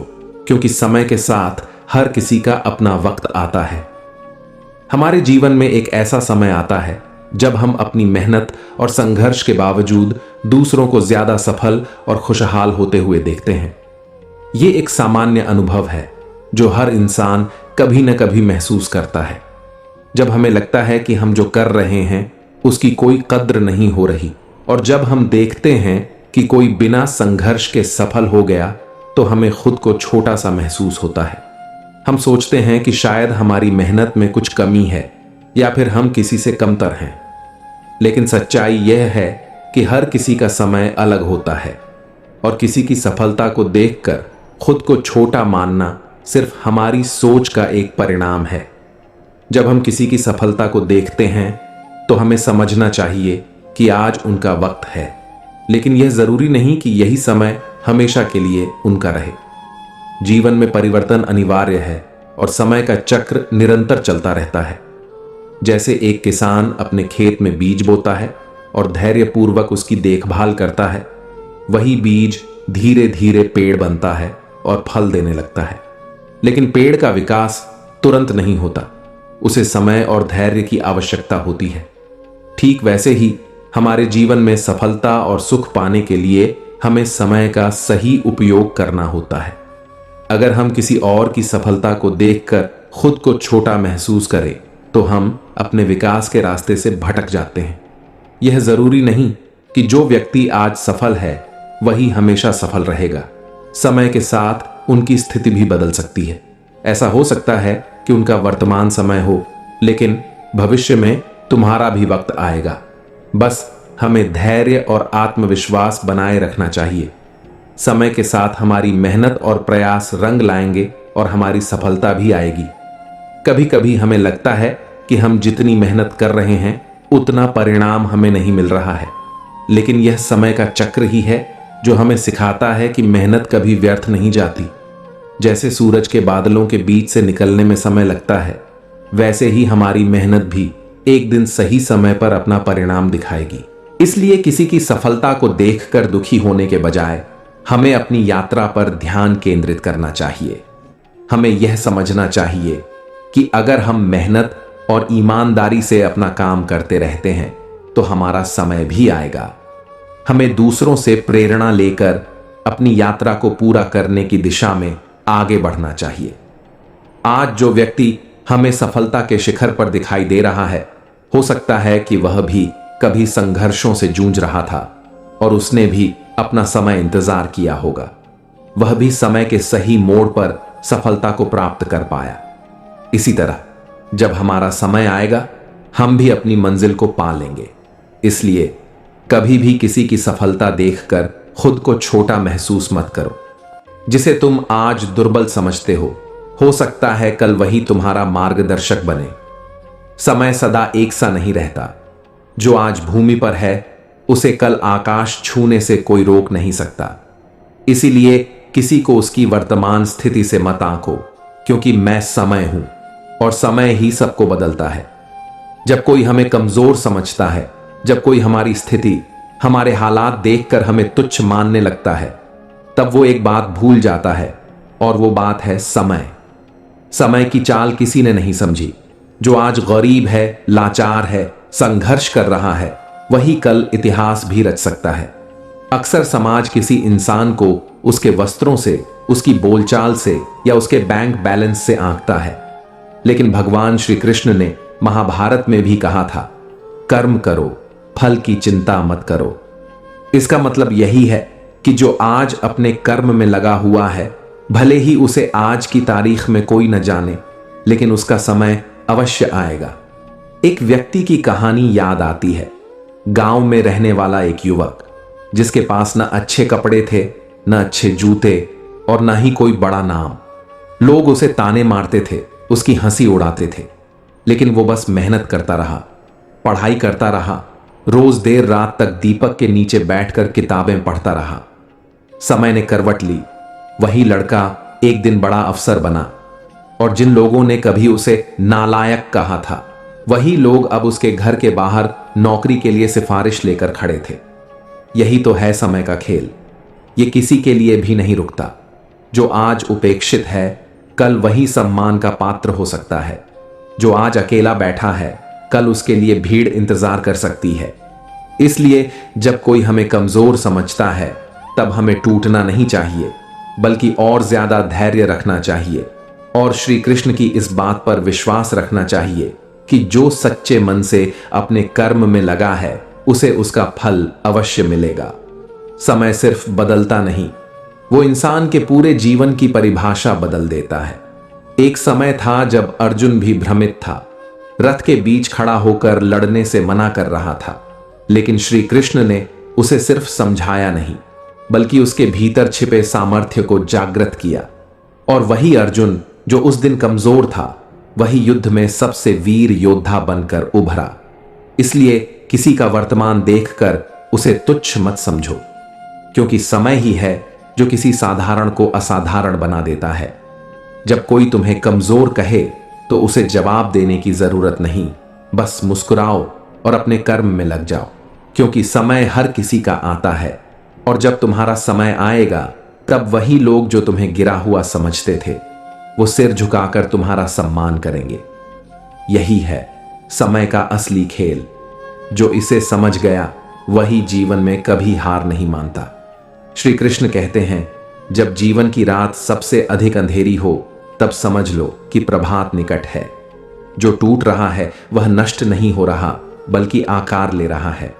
क्योंकि समय के साथ हर किसी का अपना वक्त आता है। हमारे जीवन में एक ऐसा समय आता है जब हम अपनी मेहनत और संघर्ष के बावजूद दूसरों को ज्यादा सफल और खुशहाल होते हुए देखते हैं। ये एक सामान्य अनुभव है जो हर इंसान कभी न कभी महसूस करता है। जब हमें लगता है कि हम जो कर रहे हैं उसकी कोई कद्र नहीं हो रही, और जब हम देखते हैं कि कोई बिना संघर्ष के सफल हो गया तो हमें खुद को छोटा सा महसूस होता है। हम सोचते हैं कि शायद हमारी मेहनत में कुछ कमी है या फिर हम किसी से कमतर हैं। लेकिन सच्चाई यह है कि हर किसी का समय अलग होता है और किसी की सफलता को देखकर खुद को छोटा मानना सिर्फ हमारी सोच का एक परिणाम है। जब हम किसी की सफलता को देखते हैं तो हमें समझना चाहिए कि आज उनका वक्त है, लेकिन यह जरूरी नहीं कि यही समय हमेशा के लिए उनका रहे। जीवन में परिवर्तन अनिवार्य है और समय का चक्र निरंतर चलता रहता है। जैसे एक किसान अपने खेत में बीज बोता है और धैर्यपूर्वक उसकी देखभाल करता है, वही बीज धीरे धीरे पेड़ बनता है और फल देने लगता है। लेकिन पेड़ का विकास तुरंत नहीं होता, उसे समय और धैर्य की आवश्यकता होती है। ठीक वैसे ही हमारे जीवन में सफलता और सुख पाने के लिए हमें समय का सही उपयोग करना होता है। अगर हम किसी और की सफलता को देखकर खुद को छोटा महसूस करें तो हम अपने विकास के रास्ते से भटक जाते हैं। यह जरूरी नहीं कि जो व्यक्ति आज सफल है वही हमेशा सफल रहेगा। समय के साथ उनकी स्थिति भी बदल सकती है। ऐसा हो सकता है कि उनका वर्तमान समय हो, लेकिन भविष्य में तुम्हारा भी वक्त आएगा। बस हमें धैर्य और आत्मविश्वास बनाए रखना चाहिए। समय के साथ हमारी मेहनत और प्रयास रंग लाएंगे और हमारी सफलता भी आएगी। कभी कभी हमें लगता है कि हम जितनी मेहनत कर रहे हैं उतना परिणाम हमें नहीं मिल रहा है, लेकिन यह समय का चक्र ही है जो हमें सिखाता है कि मेहनत कभी व्यर्थ नहीं जाती। जैसे सूरज के बादलों के बीच से निकलने में समय लगता है, वैसे ही हमारी मेहनत भी एक दिन सही समय पर अपना परिणाम दिखाएगी। इसलिए किसी की सफलता को देखकर दुखी होने के बजाय हमें अपनी यात्रा पर ध्यान केंद्रित करना चाहिए। हमें यह समझना चाहिए कि अगर हम मेहनत और ईमानदारी से अपना काम करते रहते हैं तो हमारा समय भी आएगा। हमें दूसरों से प्रेरणा लेकर अपनी यात्रा को पूरा करने की दिशा में आगे बढ़ना चाहिए। आज जो व्यक्ति हमें सफलता के शिखर पर दिखाई दे रहा है, हो सकता है कि वह भी कभी संघर्षों से जूझ रहा था और उसने भी अपना समय इंतजार किया होगा। वह भी समय के सही मोड़ पर सफलता को प्राप्त कर पाया। इसी तरह जब हमारा समय आएगा हम भी अपनी मंजिल को पा लेंगे। इसलिए कभी भी किसी की सफलता देखकर खुद को छोटा महसूस मत करो। जिसे तुम आज दुर्बल समझते हो सकता है कल वही तुम्हारा मार्गदर्शक बने। समय सदा एक सा नहीं रहता। जो आज भूमि पर है उसे कल आकाश छूने से कोई रोक नहीं सकता। इसीलिए किसी को उसकी वर्तमान स्थिति से मत आंको, क्योंकि मैं समय हूं और समय ही सबको बदलता है। जब कोई हमें कमजोर समझता है, जब कोई हमारी स्थिति, हमारे हालात देखकर हमें तुच्छ मानने लगता है, तब वो एक बात भूल जाता है और वो बात है समय। समय की चाल किसी ने नहीं समझी। जो आज गरीब है, लाचार है, संघर्ष कर रहा है, वही कल इतिहास भी रच सकता है। अक्सर समाज किसी इंसान को उसके वस्त्रों से, उसकी बोलचाल से या उसके बैंक बैलेंस से आंकता है, लेकिन भगवान श्री कृष्ण ने महाभारत में भी कहा था, कर्म करो, फल की चिंता मत करो। इसका मतलब यही है कि जो आज अपने कर्म में लगा हुआ है, भले ही उसे आज की तारीख में कोई न जाने, लेकिन उसका समय अवश्य आएगा। एक व्यक्ति की कहानी याद आती है। गांव में रहने वाला एक युवक, जिसके पास न अच्छे कपड़े थे, न अच्छे जूते और न ही कोई बड़ा नाम। लोग उसे ताने मारते थे, उसकी हंसी उड़ाते थे, लेकिन वो बस मेहनत करता रहा, पढ़ाई करता रहा, रोज देर रात तक दीपक के नीचे बैठकर किताबें पढ़ता रहा। समय ने करवट ली। वही लड़का एक दिन बड़ा अफसर बना और जिन लोगों ने कभी उसे नालायक कहा था, वही लोग अब उसके घर के बाहर नौकरी के लिए सिफारिश लेकर खड़े थे। यही तो है समय का खेल। ये किसी के लिए भी नहीं रुकता। जो आज उपेक्षित है, कल वही सम्मान का पात्र हो सकता है। जो आज अकेला बैठा है, कल उसके लिए भीड़ इंतजार कर सकती है। इसलिए जब कोई हमें कमजोर समझता है, तब हमें टूटना नहीं चाहिए, बल्कि और ज्यादा धैर्य रखना चाहिए और श्री कृष्ण की इस बात पर विश्वास रखना चाहिए कि जो सच्चे मन से अपने कर्म में लगा है, उसे उसका फल अवश्य मिलेगा। समय सिर्फ बदलता नहीं, वो इंसान के पूरे जीवन की परिभाषा बदल देता है। एक समय था जब अर्जुन भी भ्रमित था, रथ के बीच खड़ा होकर लड़ने से मना कर रहा था, लेकिन श्री कृष्ण ने उसे सिर्फ समझाया नहीं, बल्कि उसके भीतर छिपे सामर्थ्य को जागृत किया। और वही अर्जुन जो उस दिन कमजोर था, वही युद्ध में सबसे वीर योद्धा बनकर उभरा। इसलिए किसी का वर्तमान देखकर उसे तुच्छ मत समझो, क्योंकि समय ही है जो किसी साधारण को असाधारण बना देता है। जब कोई तुम्हें कमजोर कहे तो उसे जवाब देने की जरूरत नहीं, बस मुस्कुराओ और अपने कर्म में लग जाओ, क्योंकि समय हर किसी का आता है। और जब तुम्हारा समय आएगा, तब वही लोग जो तुम्हें गिरा हुआ समझते थे, वो सिर झुकाकर तुम्हारा सम्मान करेंगे। यही है समय का असली खेल। जो इसे समझ गया वही जीवन में कभी हार नहीं मानता। श्री कृष्ण कहते हैं, जब जीवन की रात सबसे अधिक अंधेरी हो, तब समझ लो कि प्रभात निकट है। जो टूट रहा है वह नष्ट नहीं हो रहा, बल्कि आकार ले रहा है।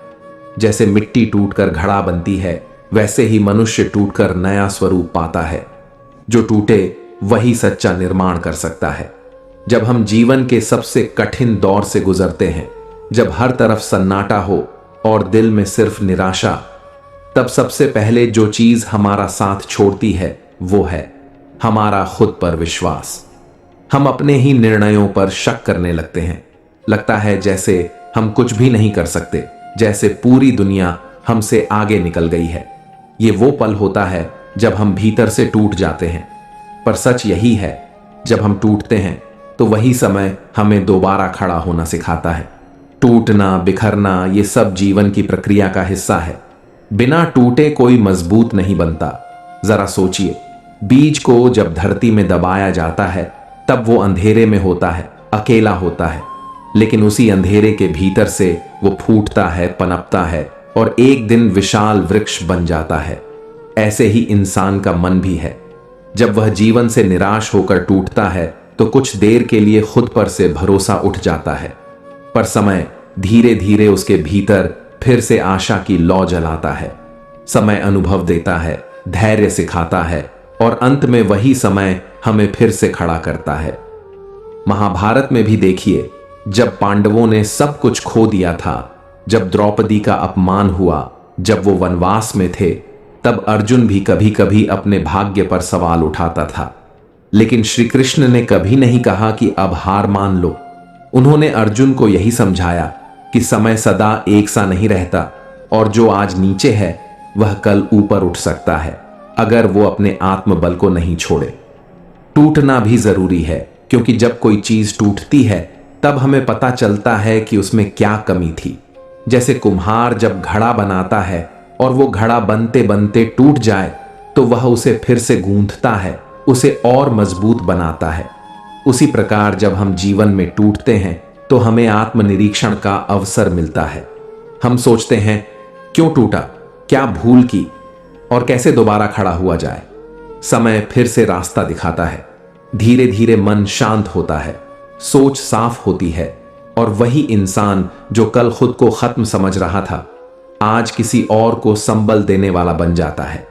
जैसे मिट्टी टूटकर घड़ा बनती है, वैसे ही मनुष्य टूटकर नया स्वरूप पाता है। जो टूटे वही सच्चा निर्माण कर सकता है। जब हम जीवन के सबसे कठिन दौर से गुजरते हैं, जब हर तरफ सन्नाटा हो और दिल में सिर्फ निराशा, तब सबसे पहले जो चीज हमारा साथ छोड़ती है वो है हमारा खुद पर विश्वास। हम अपने ही निर्णयों पर शक करने लगते हैं। लगता है जैसे हम कुछ भी नहीं कर सकते, जैसे पूरी दुनिया हमसे आगे निकल गई है। ये वो पल होता है जब हम भीतर से टूट जाते हैं। पर सच यही है, जब हम टूटते हैं तो वही समय हमें दोबारा खड़ा होना सिखाता है। टूटना, बिखरना, ये सब जीवन की प्रक्रिया का हिस्सा है। बिना टूटे कोई मजबूत नहीं बनता। जरा सोचिए, बीज को जब धरती में दबाया जाता है, तब वो अंधेरे में होता है, अकेला होता है, लेकिन उसी अंधेरे के भीतर से वो फूटता है, पनपता है और एक दिन विशाल वृक्ष बन जाता है। ऐसे ही इंसान का मन भी है। जब वह जीवन से निराश होकर टूटता है तो कुछ देर के लिए खुद पर से भरोसा उठ जाता है, पर समय धीरे धीरे उसके भीतर फिर से आशा की लौ जलाता है। समय अनुभव देता है, धैर्य सिखाता है और अंत में वही समय हमें फिर से खड़ा करता है। महाभारत में भी देखिए, जब पांडवों ने सब कुछ खो दिया था, जब द्रौपदी का अपमान हुआ, जब वो वनवास में थे, तब अर्जुन भी कभी कभी अपने भाग्य पर सवाल उठाता था। लेकिन श्री कृष्ण ने कभी नहीं कहा कि अब हार मान लो। उन्होंने अर्जुन को यही समझाया कि समय सदा एक सा नहीं रहता और जो आज नीचे है वह कल ऊपर उठ सकता है, अगर वो अपने आत्मबल को नहीं छोड़े। टूटना भी जरूरी है, क्योंकि जब कोई चीज टूटती है तब हमें पता चलता है कि उसमें क्या कमी थी। जैसे कुम्हार जब घड़ा बनाता है और वो घड़ा बनते बनते टूट जाए तो वह उसे फिर से गूंथता है, उसे और मजबूत बनाता है। उसी प्रकार जब हम जीवन में टूटते हैं तो हमें आत्मनिरीक्षण का अवसर मिलता है। हम सोचते हैं, क्यों टूटा, क्या भूल की और कैसे दोबारा खड़ा हुआ जाए। समय फिर से रास्ता दिखाता है। धीरे धीरे मन शांत होता है, सोच साफ होती है और वही इंसान जो कल खुद को खत्म समझ रहा था, आज किसी और को संबल देने वाला बन जाता है।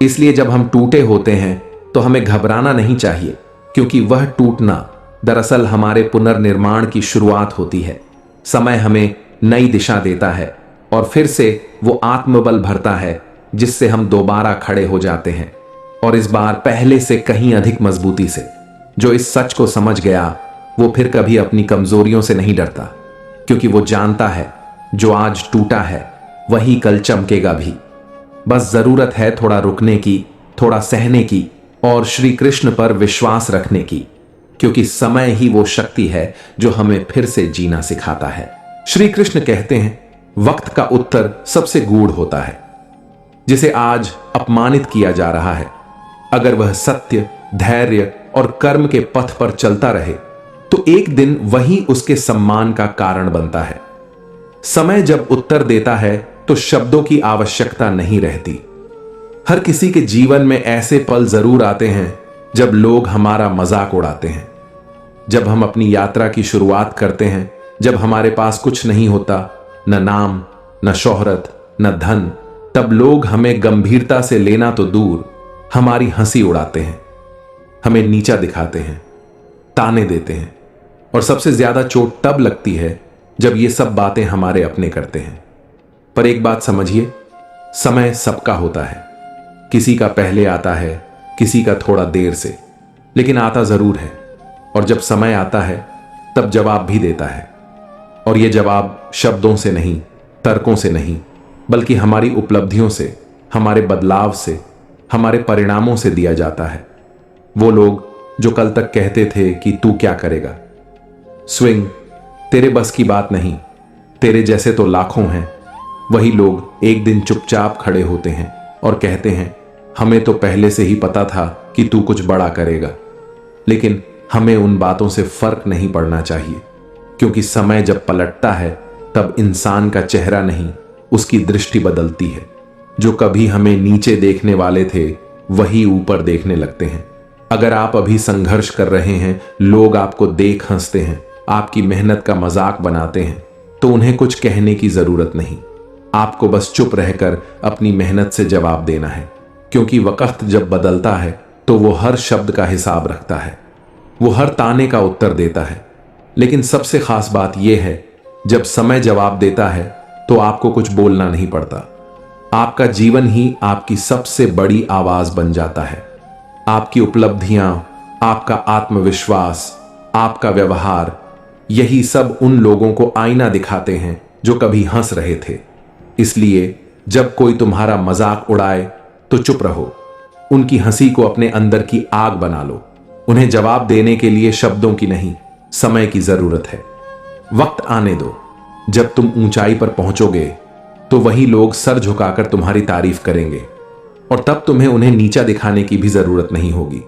इसलिए जब हम टूटे होते हैं तो हमें घबराना नहीं चाहिए, क्योंकि वह टूटना दरअसल हमारे पुनर्निर्माण की शुरुआत होती है। समय हमें नई दिशा देता है और फिर से वो आत्मबल भरता है, जिससे हम दोबारा खड़े हो जाते हैं, और इस बार पहले से कहीं अधिक मजबूती से। जो इस सच को समझ गया वो फिर कभी अपनी कमजोरियों से नहीं डरता, क्योंकि वो जानता है जो आज टूटा है वही कल चमकेगा भी। बस जरूरत है थोड़ा रुकने की, थोड़ा सहने की और श्री कृष्ण पर विश्वास रखने की, क्योंकि समय ही वो शक्ति है जो हमें फिर से जीना सिखाता है। श्री कृष्ण कहते हैं, वक्त का उत्तर सबसे गूढ़ होता है। जिसे आज अपमानित किया जा रहा है, अगर वह सत्य, धैर्य और कर्म के पथ पर चलता रहे तो एक दिन वही उसके सम्मान का कारण बनता है। समय जब उत्तर देता है तो शब्दों की आवश्यकता नहीं रहती। हर किसी के जीवन में ऐसे पल जरूर आते हैं जब लोग हमारा मजाक उड़ाते हैं। जब हम अपनी यात्रा की शुरुआत करते हैं, जब हमारे पास कुछ नहीं होता, न नाम, न शोहरत, न धन, तब लोग हमें गंभीरता से लेना तो दूर हमारी हंसी उड़ाते हैं, हमें नीचा दिखाते हैं, ताने देते हैं। और सबसे ज्यादा चोट तब लगती है जब ये सब बातें हमारे अपने करते हैं। पर एक बात समझिए, समय सबका होता है। किसी का पहले आता है, किसी का थोड़ा देर से, लेकिन आता जरूर है। और जब समय आता है तब जवाब भी देता है। और ये जवाब शब्दों से नहीं, तर्कों से नहीं, बल्कि हमारी उपलब्धियों से, हमारे बदलाव से, हमारे परिणामों से दिया जाता है। वो लोग जो कल तक कहते थे कि तू क्या करेगा, स्विंग, तेरे बस की बात नहीं, तेरे जैसे तो लाखों हैं, वही लोग एक दिन चुपचाप खड़े होते हैं और कहते हैं हमें तो पहले से ही पता था कि तू कुछ बड़ा करेगा। लेकिन हमें उन बातों से फर्क नहीं पड़ना चाहिए, क्योंकि समय जब पलटता है तब इंसान का चेहरा नहीं, उसकी दृष्टि बदलती है। जो कभी हमें नीचे देखने वाले थे वही ऊपर देखने लगते हैं। अगर आप अभी संघर्ष कर रहे हैं, लोग आपको देख हंसते हैं, आपकी मेहनत का मजाक बनाते हैं, तो उन्हें कुछ कहने की जरूरत नहीं। आपको बस चुप रहकर अपनी मेहनत से जवाब देना है, क्योंकि वक्त जब बदलता है तो वो हर शब्द का हिसाब रखता है, वो हर ताने का उत्तर देता है। लेकिन सबसे खास बात यह है, जब समय जवाब देता है तो आपको कुछ बोलना नहीं पड़ता। आपका जीवन ही आपकी सबसे बड़ी आवाज बन जाता है। आपकी उपलब्धियां, आपका आत्मविश्वास, आपका व्यवहार, यही सब उन लोगों को आईना दिखाते हैं जो कभी हंस रहे थे। इसलिए जब कोई तुम्हारा मजाक उड़ाए तो चुप रहो, उनकी हंसी को अपने अंदर की आग बना लो। उन्हें जवाब देने के लिए शब्दों की नहीं, समय की जरूरत है। वक्त आने दो, जब तुम ऊंचाई पर पहुंचोगे तो वही लोग सर झुकाकर तुम्हारी तारीफ करेंगे, और तब तुम्हें उन्हें नीचा दिखाने की भी जरूरत नहीं होगी,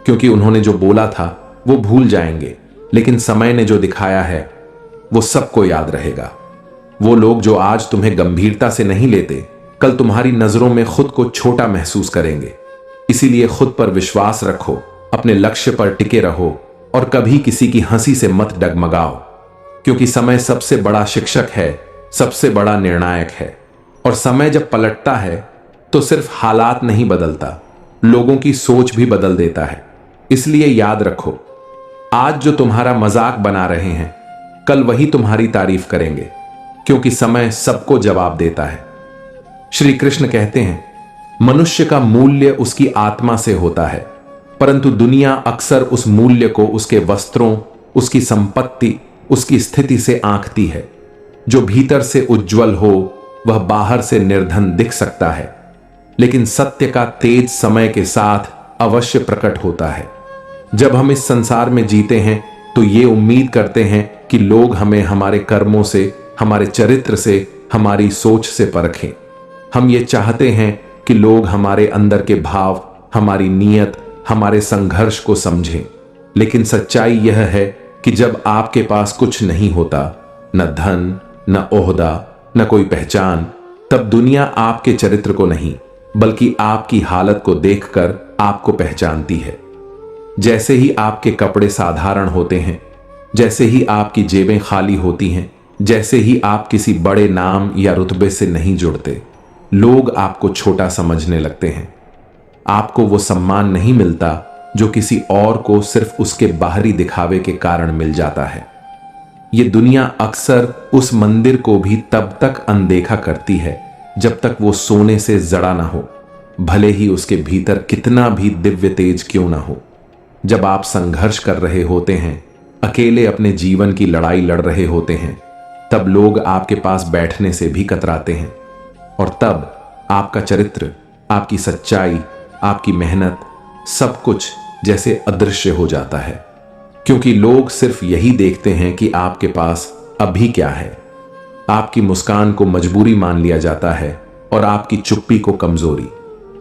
क्योंकि उन्होंने जो बोला था वो भूल जाएंगे, लेकिन समय ने जो दिखाया है वो सबको याद रहेगा। वो लोग जो आज तुम्हें गंभीरता से नहीं लेते, कल तुम्हारी नजरों में खुद को छोटा महसूस करेंगे। इसीलिए खुद पर विश्वास रखो, अपने लक्ष्य पर टिके रहो, और कभी किसी की हंसी से मत डगमगाओ, क्योंकि समय सबसे बड़ा शिक्षक है, सबसे बड़ा निर्णायक है। और समय जब पलटता है तो सिर्फ हालात नहीं बदलता, लोगों की सोच भी बदल देता है। इसलिए याद रखो, आज जो तुम्हारा मजाक बना रहे हैं, कल वही तुम्हारी तारीफ करेंगे, क्योंकि समय सबको जवाब देता है। श्री कृष्ण कहते हैं, मनुष्य का मूल्य उसकी आत्मा से होता है, परंतु दुनिया अक्सर उस मूल्य को उसके वस्त्रों, उसकी संपत्ति, उसकी स्थिति से आंकती है। जो भीतर से उज्जवल हो वह बाहर से निर्धन दिख सकता है, लेकिन सत्य का तेज समय के साथ अवश्य प्रकट होता है। जब हम इस संसार में जीते हैं तो ये उम्मीद करते हैं कि लोग हमें हमारे कर्मों से, हमारे चरित्र से, हमारी सोच से परखें। हम ये चाहते हैं कि लोग हमारे अंदर के भाव, हमारी नीयत, हमारे संघर्ष को समझें। लेकिन सच्चाई यह है कि जब आपके पास कुछ नहीं होता, न धन, न ओहदा, न कोई पहचान, तब दुनिया आपके चरित्र को नहीं बल्कि आपकी हालत को देखकर आपको पहचानती है। जैसे ही आपके कपड़े साधारण होते हैं, जैसे ही आपकी जेबें खाली होती हैं, जैसे ही आप किसी बड़े नाम या रुतबे से नहीं जुड़ते, लोग आपको छोटा समझने लगते हैं। आपको वो सम्मान नहीं मिलता जो किसी और को सिर्फ उसके बाहरी दिखावे के कारण मिल जाता है। ये दुनिया अक्सर उस मंदिर को भी तब तक अनदेखा करती है जब तक वो सोने से जड़ा ना हो, भले ही उसके भीतर कितना भी दिव्य तेज क्यों ना हो। जब आप संघर्ष कर रहे होते हैं, अकेले अपने जीवन की लड़ाई लड़ रहे होते हैं, तब लोग आपके पास बैठने से भी कतराते हैं। और तब आपका चरित्र, आपकी सच्चाई, आपकी मेहनत, सब कुछ जैसे अदृश्य हो जाता है, क्योंकि लोग सिर्फ यही देखते हैं कि आपके पास अभी क्या है। आपकी मुस्कान को मजबूरी मान लिया जाता है और आपकी चुप्पी को कमजोरी,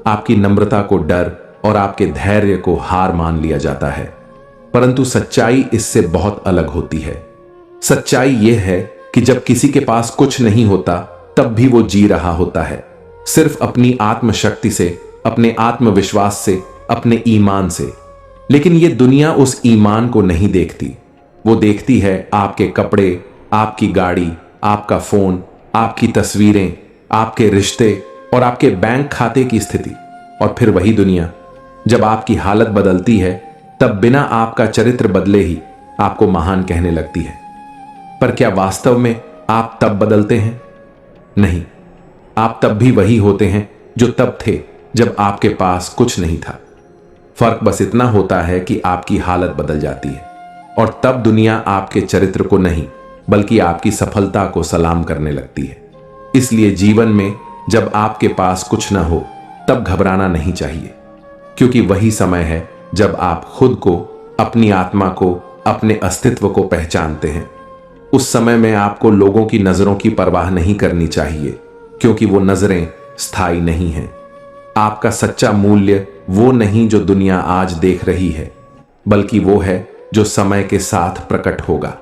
आपकी नम्रता को डर और आपके धैर्य को हार मान लिया जाता है। परंतु सच्चाई इससे बहुत अलग होती है। सच्चाई यह है कि जब किसी के पास कुछ नहीं होता तब भी वो जी रहा होता है, सिर्फ अपनी आत्मशक्ति से, अपने आत्मविश्वास से, अपने ईमान से। लेकिन ये दुनिया उस ईमान को नहीं देखती। वो देखती है आपके कपड़े, आपकी गाड़ी, आपका फोन, आपकी तस्वीरें, आपके रिश्ते और आपके बैंक खाते की स्थिति। और फिर वही दुनिया, जब आपकी हालत बदलती है तब बिना आपका चरित्र बदले ही आपको महान कहने लगती है। पर क्या वास्तव में आप तब बदलते हैं? नहीं, आप तब भी वही होते हैं जो तब थे जब आपके पास कुछ नहीं था। फर्क बस इतना होता है कि आपकी हालत बदल जाती है और तब दुनिया आपके चरित्र को नहीं बल्कि आपकी सफलता को सलाम करने लगती है। इसलिए जीवन में जब आपके पास कुछ ना हो तब घबराना नहीं चाहिए, क्योंकि वही समय है जब आप खुद को, अपनी आत्मा को, अपने अस्तित्व को पहचानते हैं। उस समय में आपको लोगों की नजरों की परवाह नहीं करनी चाहिए, क्योंकि वो नजरें स्थायी नहीं हैं। आपका सच्चा मूल्य वो नहीं जो दुनिया आज देख रही है, बल्कि वो है जो समय के साथ प्रकट होगा।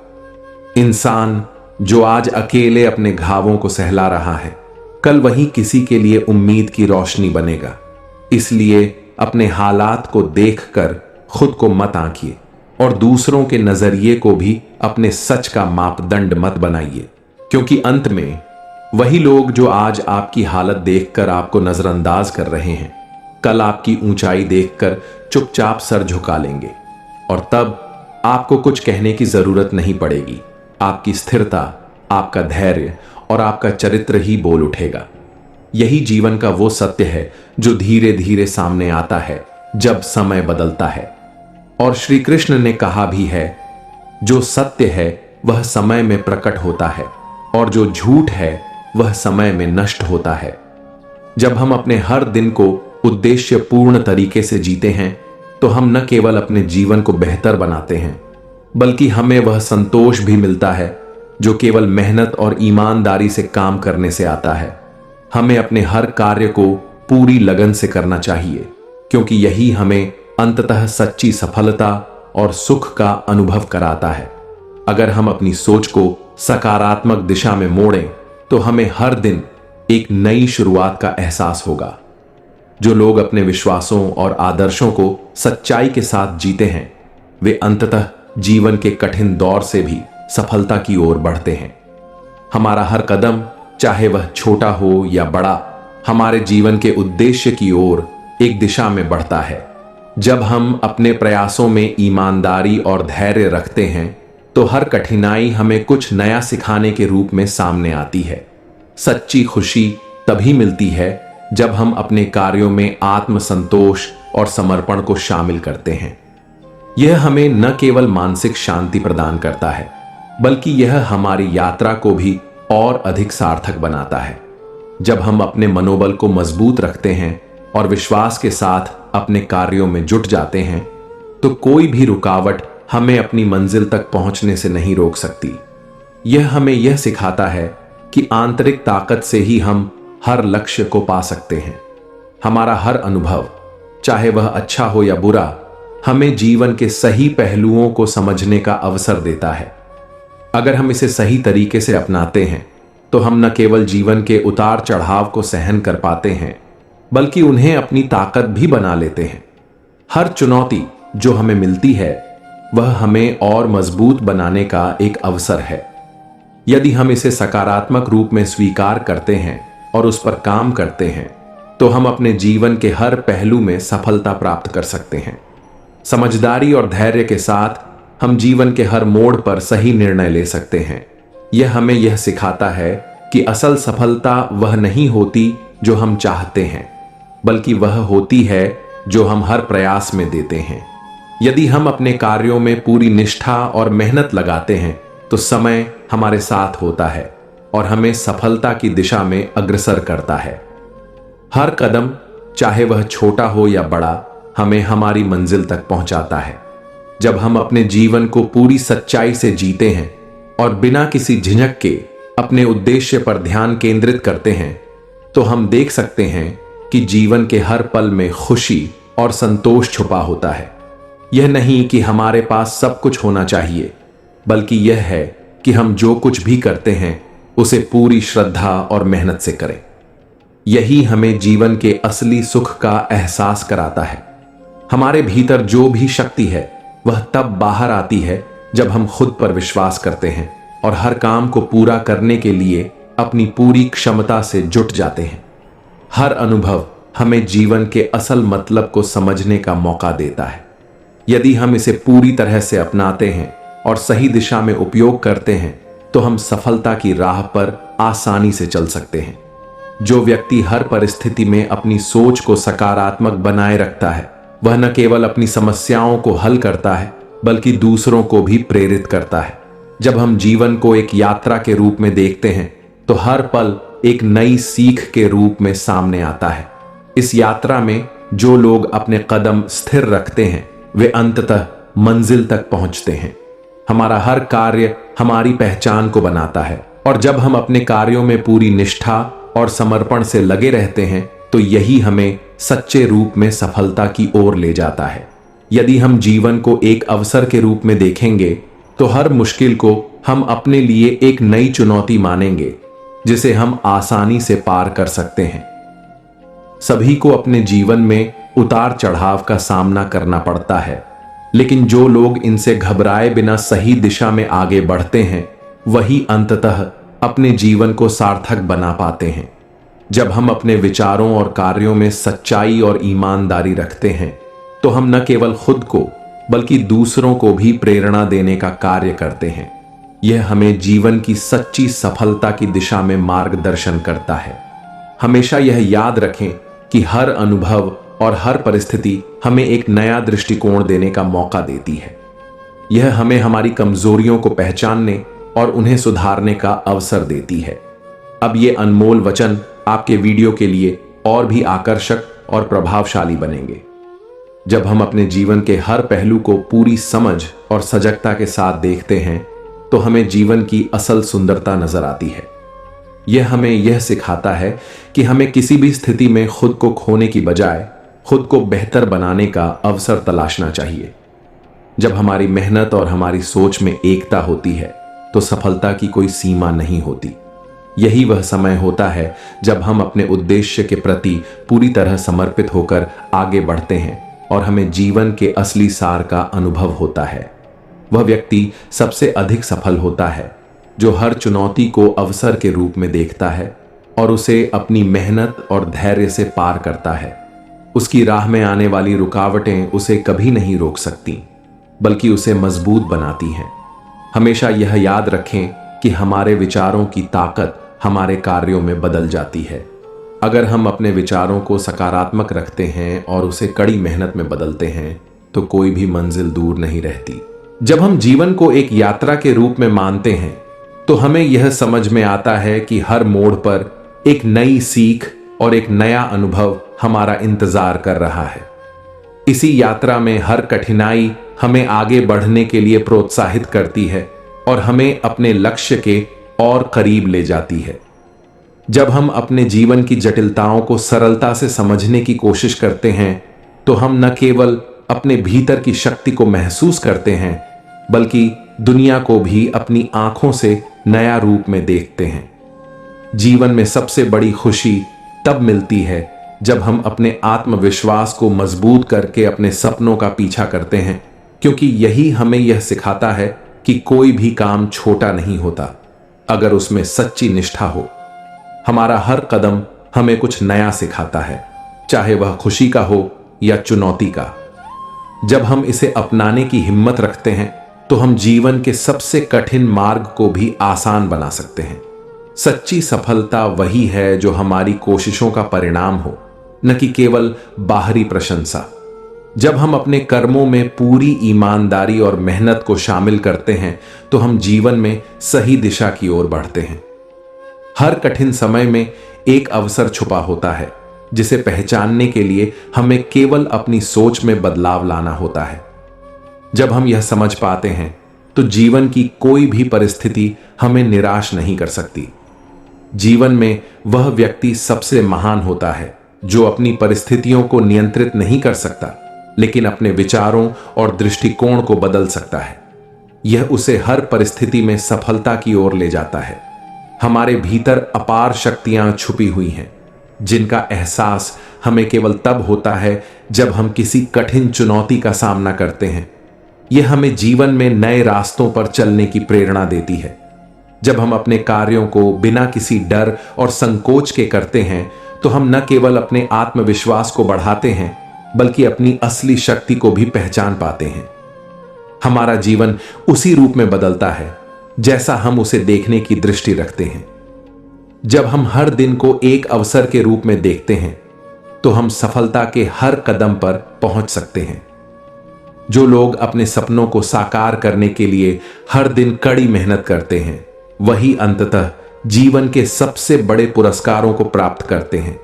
इंसान जो आज अकेले अपने घावों को सहला रहा है, कल वही किसी के लिए उम्मीद की रोशनी बनेगा। इसलिए अपने हालात को देखकर खुद को मत आंकिए और दूसरों के नजरिए को भी अपने सच का मापदंड मत बनाइए, क्योंकि अंत में वही लोग जो आज आपकी हालत देखकर आपको नजरअंदाज कर रहे हैं, कल आपकी ऊंचाई देखकर चुपचाप सर झुका लेंगे और तब आपको कुछ कहने की जरूरत नहीं पड़ेगी। आपकी स्थिरता, आपका धैर्य और आपका चरित्र ही बोल उठेगा। यही जीवन का वो सत्य है जो धीरे धीरे सामने आता है जब समय बदलता है। और श्री कृष्ण ने कहा भी है, जो सत्य है वह समय में प्रकट होता है और जो झूठ है वह समय में नष्ट होता है। जब हम अपने हर दिन को उद्देश्यपूर्ण तरीके से जीते हैं तो हम न केवल अपने जीवन को बेहतर बनाते हैं, बल्कि हमें वह संतोष भी मिलता है जो केवल मेहनत और ईमानदारी से काम करने से आता है। हमें अपने हर कार्य को पूरी लगन से करना चाहिए, क्योंकि यही हमें अंततः सच्ची सफलता और सुख का अनुभव कराता है। अगर हम अपनी सोच को सकारात्मक दिशा में मोड़ें तो हमें हर दिन एक नई शुरुआत का एहसास होगा। जो लोग अपने विश्वासों और आदर्शों को सच्चाई के साथ जीते हैं, वे अंततः जीवन के कठिन दौर से भी सफलता की ओर बढ़ते हैं। हमारा हर कदम, चाहे वह छोटा हो या बड़ा, हमारे जीवन के उद्देश्य की ओर एक दिशा में बढ़ता है। जब हम अपने प्रयासों में ईमानदारी और धैर्य रखते हैं तो हर कठिनाई हमें कुछ नया सिखाने के रूप में सामने आती है। सच्ची खुशी तभी मिलती है जब हम अपने कार्यों में आत्मसंतोष और समर्पण को शामिल करते हैं। यह हमें न केवल मानसिक शांति प्रदान करता है, बल्कि यह हमारी यात्रा को भी और अधिक सार्थक बनाता है। जब हम अपने मनोबल को मजबूत रखते हैं और विश्वास के साथ अपने कार्यों में जुट जाते हैं, तो कोई भी रुकावट हमें अपनी मंजिल तक पहुंचने से नहीं रोक सकती। यह हमें यह सिखाता है कि आंतरिक ताकत से ही हम हर लक्ष्य को पा सकते हैं। हमारा हर अनुभव, चाहे वह अच्छा हो या बुरा, हमें जीवन के सही पहलुओं को समझने का अवसर देता है। अगर हम इसे सही तरीके से अपनाते हैं तो हम न केवल जीवन के उतार चढ़ाव को सहन कर पाते हैं, बल्कि उन्हें अपनी ताकत भी बना लेते हैं। हर चुनौती जो हमें मिलती है वह हमें और मजबूत बनाने का एक अवसर है। यदि हम इसे सकारात्मक रूप में स्वीकार करते हैं और उस पर काम करते हैं तो हम अपने जीवन के हर पहलू में सफलता प्राप्त कर सकते हैं। समझदारी और धैर्य के साथ हम जीवन के हर मोड़ पर सही निर्णय ले सकते हैं। यह हमें यह सिखाता है कि असल सफलता वह नहीं होती जो हम चाहते हैं, बल्कि वह होती है जो हम हर प्रयास में देते हैं। यदि हम अपने कार्यों में पूरी निष्ठा और मेहनत लगाते हैं तो समय हमारे साथ होता है और हमें सफलता की दिशा में अग्रसर करता है। हर कदम, चाहे वह छोटा हो या बड़ा, हमें हमारी मंजिल तक पहुंचाता है। जब हम अपने जीवन को पूरी सच्चाई से जीते हैं और बिना किसी झिझक के अपने उद्देश्य पर ध्यान केंद्रित करते हैं, तो हम देख सकते हैं कि जीवन के हर पल में खुशी और संतोष छुपा होता है। यह नहीं कि हमारे पास सब कुछ होना चाहिए, बल्कि यह है कि हम जो कुछ भी करते हैं उसे पूरी श्रद्धा और मेहनत से करें। यही हमें जीवन के असली सुख का एहसास कराता है। हमारे भीतर जो भी शक्ति है वह तब बाहर आती है जब हम खुद पर विश्वास करते हैं और हर काम को पूरा करने के लिए अपनी पूरी क्षमता से जुट जाते हैं। हर अनुभव हमें जीवन के असल मतलब को समझने का मौका देता है। यदि हम इसे पूरी तरह से अपनाते हैं और सही दिशा में उपयोग करते हैं तो हम सफलता की राह पर आसानी से चल सकते हैं। जो व्यक्ति हर परिस्थिति में अपनी सोच को सकारात्मक बनाए रखता है वह न केवल अपनी समस्याओं को हल करता है बल्कि दूसरों को भी प्रेरित करता है। जब हम जीवन को एक यात्रा के रूप में देखते हैं तो हर पल एक नई सीख के रूप में सामने आता है। इस यात्रा में जो लोग अपने कदम स्थिर रखते हैं वे अंततः मंजिल तक पहुंचते हैं। हमारा हर कार्य हमारी पहचान को बनाता है और जब हम अपने कार्यों में पूरी निष्ठा और समर्पण से लगे रहते हैं तो यही हमें सच्चे रूप में सफलता की ओर ले जाता है। यदि हम जीवन को एक अवसर के रूप में देखेंगे तो हर मुश्किल को हम अपने लिए एक नई चुनौती मानेंगे जिसे हम आसानी से पार कर सकते हैं। सभी को अपने जीवन में उतार चढ़ाव का सामना करना पड़ता है, लेकिन जो लोग इनसे घबराए बिना सही दिशा में आगे बढ़ते हैं वही अंततः अपने जीवन को सार्थक बना पाते हैं। जब हम अपने विचारों और कार्यों में सच्चाई और ईमानदारी रखते हैं तो हम न केवल खुद को बल्कि दूसरों को भी प्रेरणा देने का कार्य करते हैं। यह हमें जीवन की सच्ची सफलता की दिशा में मार्गदर्शन करता है। हमेशा यह याद रखें कि हर अनुभव और हर परिस्थिति हमें एक नया दृष्टिकोण देने का मौका देती है। यह हमें हमारी कमजोरियों को पहचानने और उन्हें सुधारने का अवसर देती है। अब ये अनमोल वचन आपके वीडियो के लिए और भी आकर्षक और प्रभावशाली बनेंगे। जब हम अपने जीवन के हर पहलू को पूरी समझ और सजगता के साथ देखते हैं तो हमें जीवन की असल सुंदरता नजर आती है। यह हमें यह सिखाता है कि हमें किसी भी स्थिति में खुद को खोने की बजाय खुद को बेहतर बनाने का अवसर तलाशना चाहिए। जब हमारी मेहनत और हमारी सोच में एकता होती है तो सफलता की कोई सीमा नहीं होती। यही वह समय होता है जब हम अपने उद्देश्य के प्रति पूरी तरह समर्पित होकर आगे बढ़ते हैं और हमें जीवन के असली सार का अनुभव होता है। वह व्यक्ति सबसे अधिक सफल होता है जो हर चुनौती को अवसर के रूप में देखता है और उसे अपनी मेहनत और धैर्य से पार करता है। उसकी राह में आने वाली रुकावटें उसे कभी नहीं रोक सकती बल्कि उसे मजबूत बनाती हैं। हमेशा यह याद रखें कि हमारे विचारों की ताकत हमारे कार्यों में बदल जाती है। अगर हम अपने विचारों को सकारात्मक रखते हैं और उसे कड़ी मेहनत में बदलते हैं तो कोई भी मंजिल दूर नहीं रहती। जब हम जीवन को एक यात्रा के रूप में मानते हैं तो हमें यह समझ में आता है कि हर मोड़ पर एक नई सीख और एक नया अनुभव हमारा इंतजार कर रहा है। इसी यात्रा में हर कठिनाई हमें आगे बढ़ने के लिए प्रोत्साहित करती है और हमें अपने लक्ष्य के और करीब ले जाती है। जब हम अपने जीवन की जटिलताओं को सरलता से समझने की कोशिश करते हैं तो हम न केवल अपने भीतर की शक्ति को महसूस करते हैं बल्कि दुनिया को भी अपनी आंखों से नया रूप में देखते हैं। जीवन में सबसे बड़ी खुशी तब मिलती है जब हम अपने आत्मविश्वास को मजबूत करके अपने सपनों का पीछा करते हैं, क्योंकि यही हमें यह सिखाता है कि कोई भी काम छोटा नहीं होता अगर उसमें सच्ची निष्ठा हो। हमारा हर कदम हमें कुछ नया सिखाता है, चाहे वह खुशी का हो या चुनौती का। जब हम इसे अपनाने की हिम्मत रखते हैं तो हम जीवन के सबसे कठिन मार्ग को भी आसान बना सकते हैं। सच्ची सफलता वही है जो हमारी कोशिशों का परिणाम हो, न कि केवल बाहरी प्रशंसा। जब हम अपने कर्मों में पूरी ईमानदारी और मेहनत को शामिल करते हैं तो हम जीवन में सही दिशा की ओर बढ़ते हैं। हर कठिन समय में एक अवसर छुपा होता है जिसे पहचानने के लिए हमें केवल अपनी सोच में बदलाव लाना होता है। जब हम यह समझ पाते हैं तो जीवन की कोई भी परिस्थिति हमें निराश नहीं कर सकती। जीवन में वह व्यक्ति सबसे महान होता है जो अपनी परिस्थितियों को नियंत्रित नहीं कर सकता लेकिन अपने विचारों और दृष्टिकोण को बदल सकता है। यह उसे हर परिस्थिति में सफलता की ओर ले जाता है। हमारे भीतर अपार शक्तियां छुपी हुई हैं जिनका एहसास हमें केवल तब होता है जब हम किसी कठिन चुनौती का सामना करते हैं। यह हमें जीवन में नए रास्तों पर चलने की प्रेरणा देती है। जब हम अपने कार्यों को बिना किसी डर और संकोच के करते हैं तो हम न केवल अपने आत्मविश्वास को बढ़ाते हैं बल्कि अपनी असली शक्ति को भी पहचान पाते हैं। हमारा जीवन उसी रूप में बदलता है जैसा हम उसे देखने की दृष्टि रखते हैं। जब हम हर दिन को एक अवसर के रूप में देखते हैं तो हम सफलता के हर कदम पर पहुंच सकते हैं। जो लोग अपने सपनों को साकार करने के लिए हर दिन कड़ी मेहनत करते हैं वही अंततः जीवन के सबसे बड़े पुरस्कारों को प्राप्त करते हैं,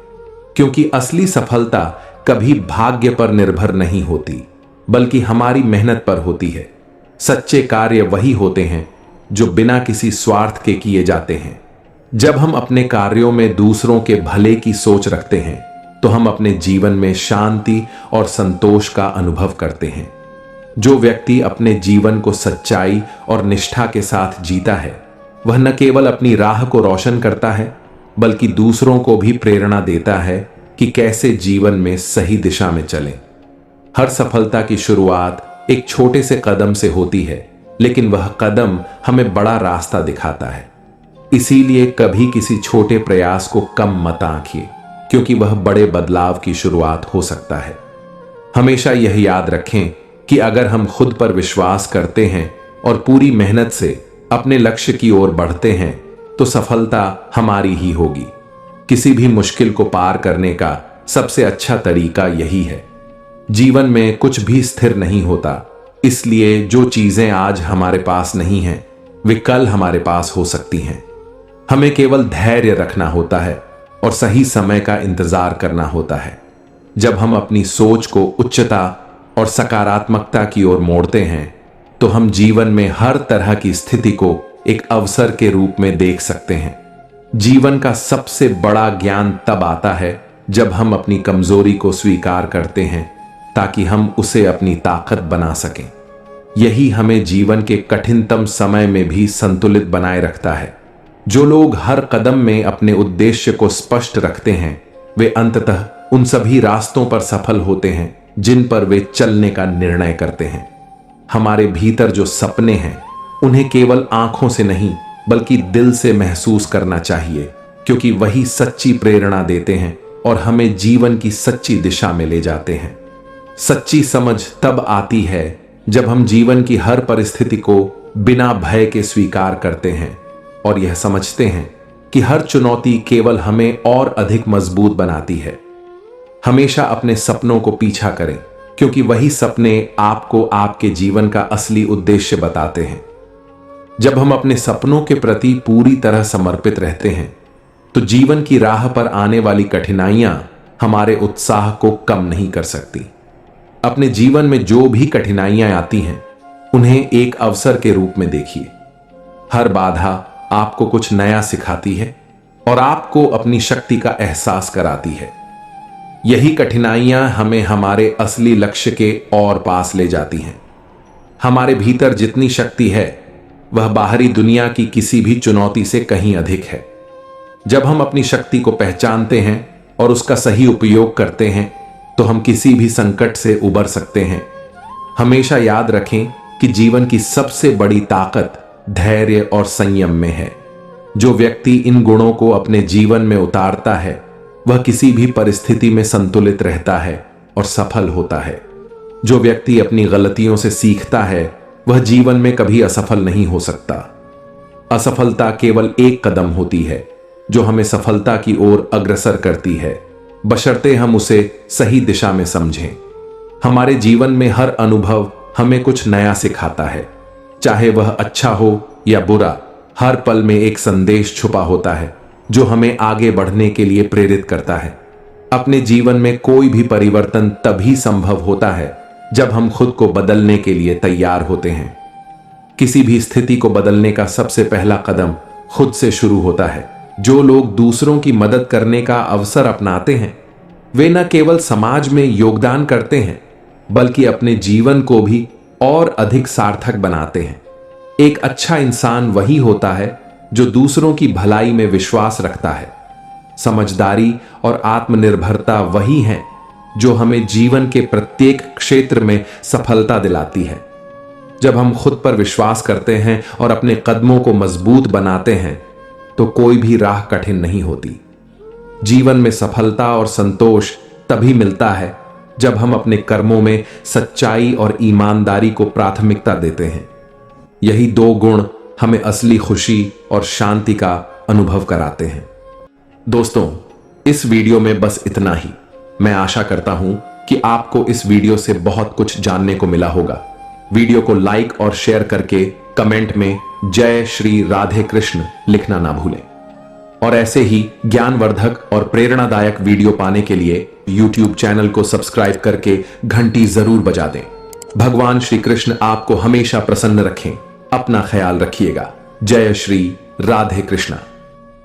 क्योंकि असली सफलता कभी भाग्य पर निर्भर नहीं होती बल्कि हमारी मेहनत पर होती है। सच्चे कार्य वही होते हैं जो बिना किसी स्वार्थ के किए जाते हैं। जब हम अपने कार्यों में दूसरों के भले की सोच रखते हैं तो हम अपने जीवन में शांति और संतोष का अनुभव करते हैं। जो व्यक्ति अपने जीवन को सच्चाई और निष्ठा के साथ जीता है वह न केवल अपनी राह को रोशन करता है बल्कि दूसरों को भी प्रेरणा देता है कि कैसे जीवन में सही दिशा में चलें। हर सफलता की शुरुआत एक छोटे से कदम से होती है, लेकिन वह कदम हमें बड़ा रास्ता दिखाता है। इसीलिए कभी किसी छोटे प्रयास को कम मत आंकिए, क्योंकि वह बड़े बदलाव की शुरुआत हो सकता है। हमेशा यह याद रखें कि अगर हम खुद पर विश्वास करते हैं और पूरी मेहनत से अपने लक्ष्य की ओर बढ़ते हैं तो सफलता हमारी ही होगी। किसी भी मुश्किल को पार करने का सबसे अच्छा तरीका यही है। जीवन में कुछ भी स्थिर नहीं होता, इसलिए जो चीजें आज हमारे पास नहीं हैं वे कल हमारे पास हो सकती हैं। हमें केवल धैर्य रखना होता है और सही समय का इंतजार करना होता है। जब हम अपनी सोच को उच्चता और सकारात्मकता की ओर मोड़ते हैं तो हम जीवन में हर तरह की स्थिति को एक अवसर के रूप में देख सकते हैं। जीवन का सबसे बड़ा ज्ञान तब आता है जब हम अपनी कमजोरी को स्वीकार करते हैं ताकि हम उसे अपनी ताकत बना सकें। यही हमें जीवन के कठिनतम समय में भी संतुलित बनाए रखता है। जो लोग हर कदम में अपने उद्देश्य को स्पष्ट रखते हैं वे अंततः उन सभी रास्तों पर सफल होते हैं जिन पर वे चलने का निर्णय करते हैं। हमारे भीतर जो सपने हैं उन्हें केवल आंखों से नहीं बल्कि दिल से महसूस करना चाहिए, क्योंकि वही सच्ची प्रेरणा देते हैं और हमें जीवन की सच्ची दिशा में ले जाते हैं। सच्ची समझ तब आती है जब हम जीवन की हर परिस्थिति को बिना भय के स्वीकार करते हैं और यह समझते हैं कि हर चुनौती केवल हमें और अधिक मजबूत बनाती है। हमेशा अपने सपनों को पीछा करें, क्योंकि वही सपने आपको आपके जीवन का असली उद्देश्य बताते हैं। जब हम अपने सपनों के प्रति पूरी तरह समर्पित रहते हैं तो जीवन की राह पर आने वाली कठिनाइयां हमारे उत्साह को कम नहीं कर सकती। अपने जीवन में जो भी कठिनाइयां आती हैं उन्हें एक अवसर के रूप में देखिए। हर बाधा आपको कुछ नया सिखाती है और आपको अपनी शक्ति का एहसास कराती है। यही कठिनाइयां हमें हमारे असली लक्ष्य के और पास ले जाती हैं। हमारे भीतर जितनी शक्ति है वह बाहरी दुनिया की किसी भी चुनौती से कहीं अधिक है। जब हम अपनी शक्ति को पहचानते हैं और उसका सही उपयोग करते हैं तो हम किसी भी संकट से उबर सकते हैं। हमेशा याद रखें कि जीवन की सबसे बड़ी ताकत धैर्य और संयम में है। जो व्यक्ति इन गुणों को अपने जीवन में उतारता है वह किसी भी परिस्थिति में संतुलित रहता है और सफल होता है। जो व्यक्ति अपनी गलतियों से सीखता है वह जीवन में कभी असफल नहीं हो सकता। असफलता केवल एक कदम होती है जो हमें सफलता की ओर अग्रसर करती है, बशर्ते हम उसे सही दिशा में समझें। हमारे जीवन में हर अनुभव हमें कुछ नया सिखाता है, चाहे वह अच्छा हो या बुरा। हर पल में एक संदेश छुपा होता है जो हमें आगे बढ़ने के लिए प्रेरित करता है। अपने जीवन में कोई भी परिवर्तन तभी संभव होता है जब हम खुद को बदलने के लिए तैयार होते हैं। किसी भी स्थिति को बदलने का सबसे पहला कदम खुद से शुरू होता है। जो लोग दूसरों की मदद करने का अवसर अपनाते हैं वे न केवल समाज में योगदान करते हैं बल्कि अपने जीवन को भी और अधिक सार्थक बनाते हैं। एक अच्छा इंसान वही होता है जो दूसरों की भलाई में विश्वास रखता है। समझदारी और आत्मनिर्भरता वही है जो हमें जीवन के प्रत्येक क्षेत्र में सफलता दिलाती है। जब हम खुद पर विश्वास करते हैं और अपने कदमों को मजबूत बनाते हैं तो कोई भी राह कठिन नहीं होती। जीवन में सफलता और संतोष तभी मिलता है जब हम अपने कर्मों में सच्चाई और ईमानदारी को प्राथमिकता देते हैं। यही दो गुण हमें असली खुशी और शांति का अनुभव कराते हैं। दोस्तों, इस वीडियो में बस इतना ही। मैं आशा करता हूं कि आपको इस वीडियो से बहुत कुछ जानने को मिला होगा। वीडियो को लाइक और शेयर करके कमेंट में जय श्री राधे कृष्ण लिखना ना भूलें। और ऐसे ही ज्ञानवर्धक और प्रेरणादायक वीडियो पाने के लिए YouTube चैनल को सब्सक्राइब करके घंटी जरूर बजा दें। भगवान श्री कृष्ण आपको हमेशा प्रसन्न रखें। अपना ख्याल रखिएगा। जय श्री राधे कृष्ण।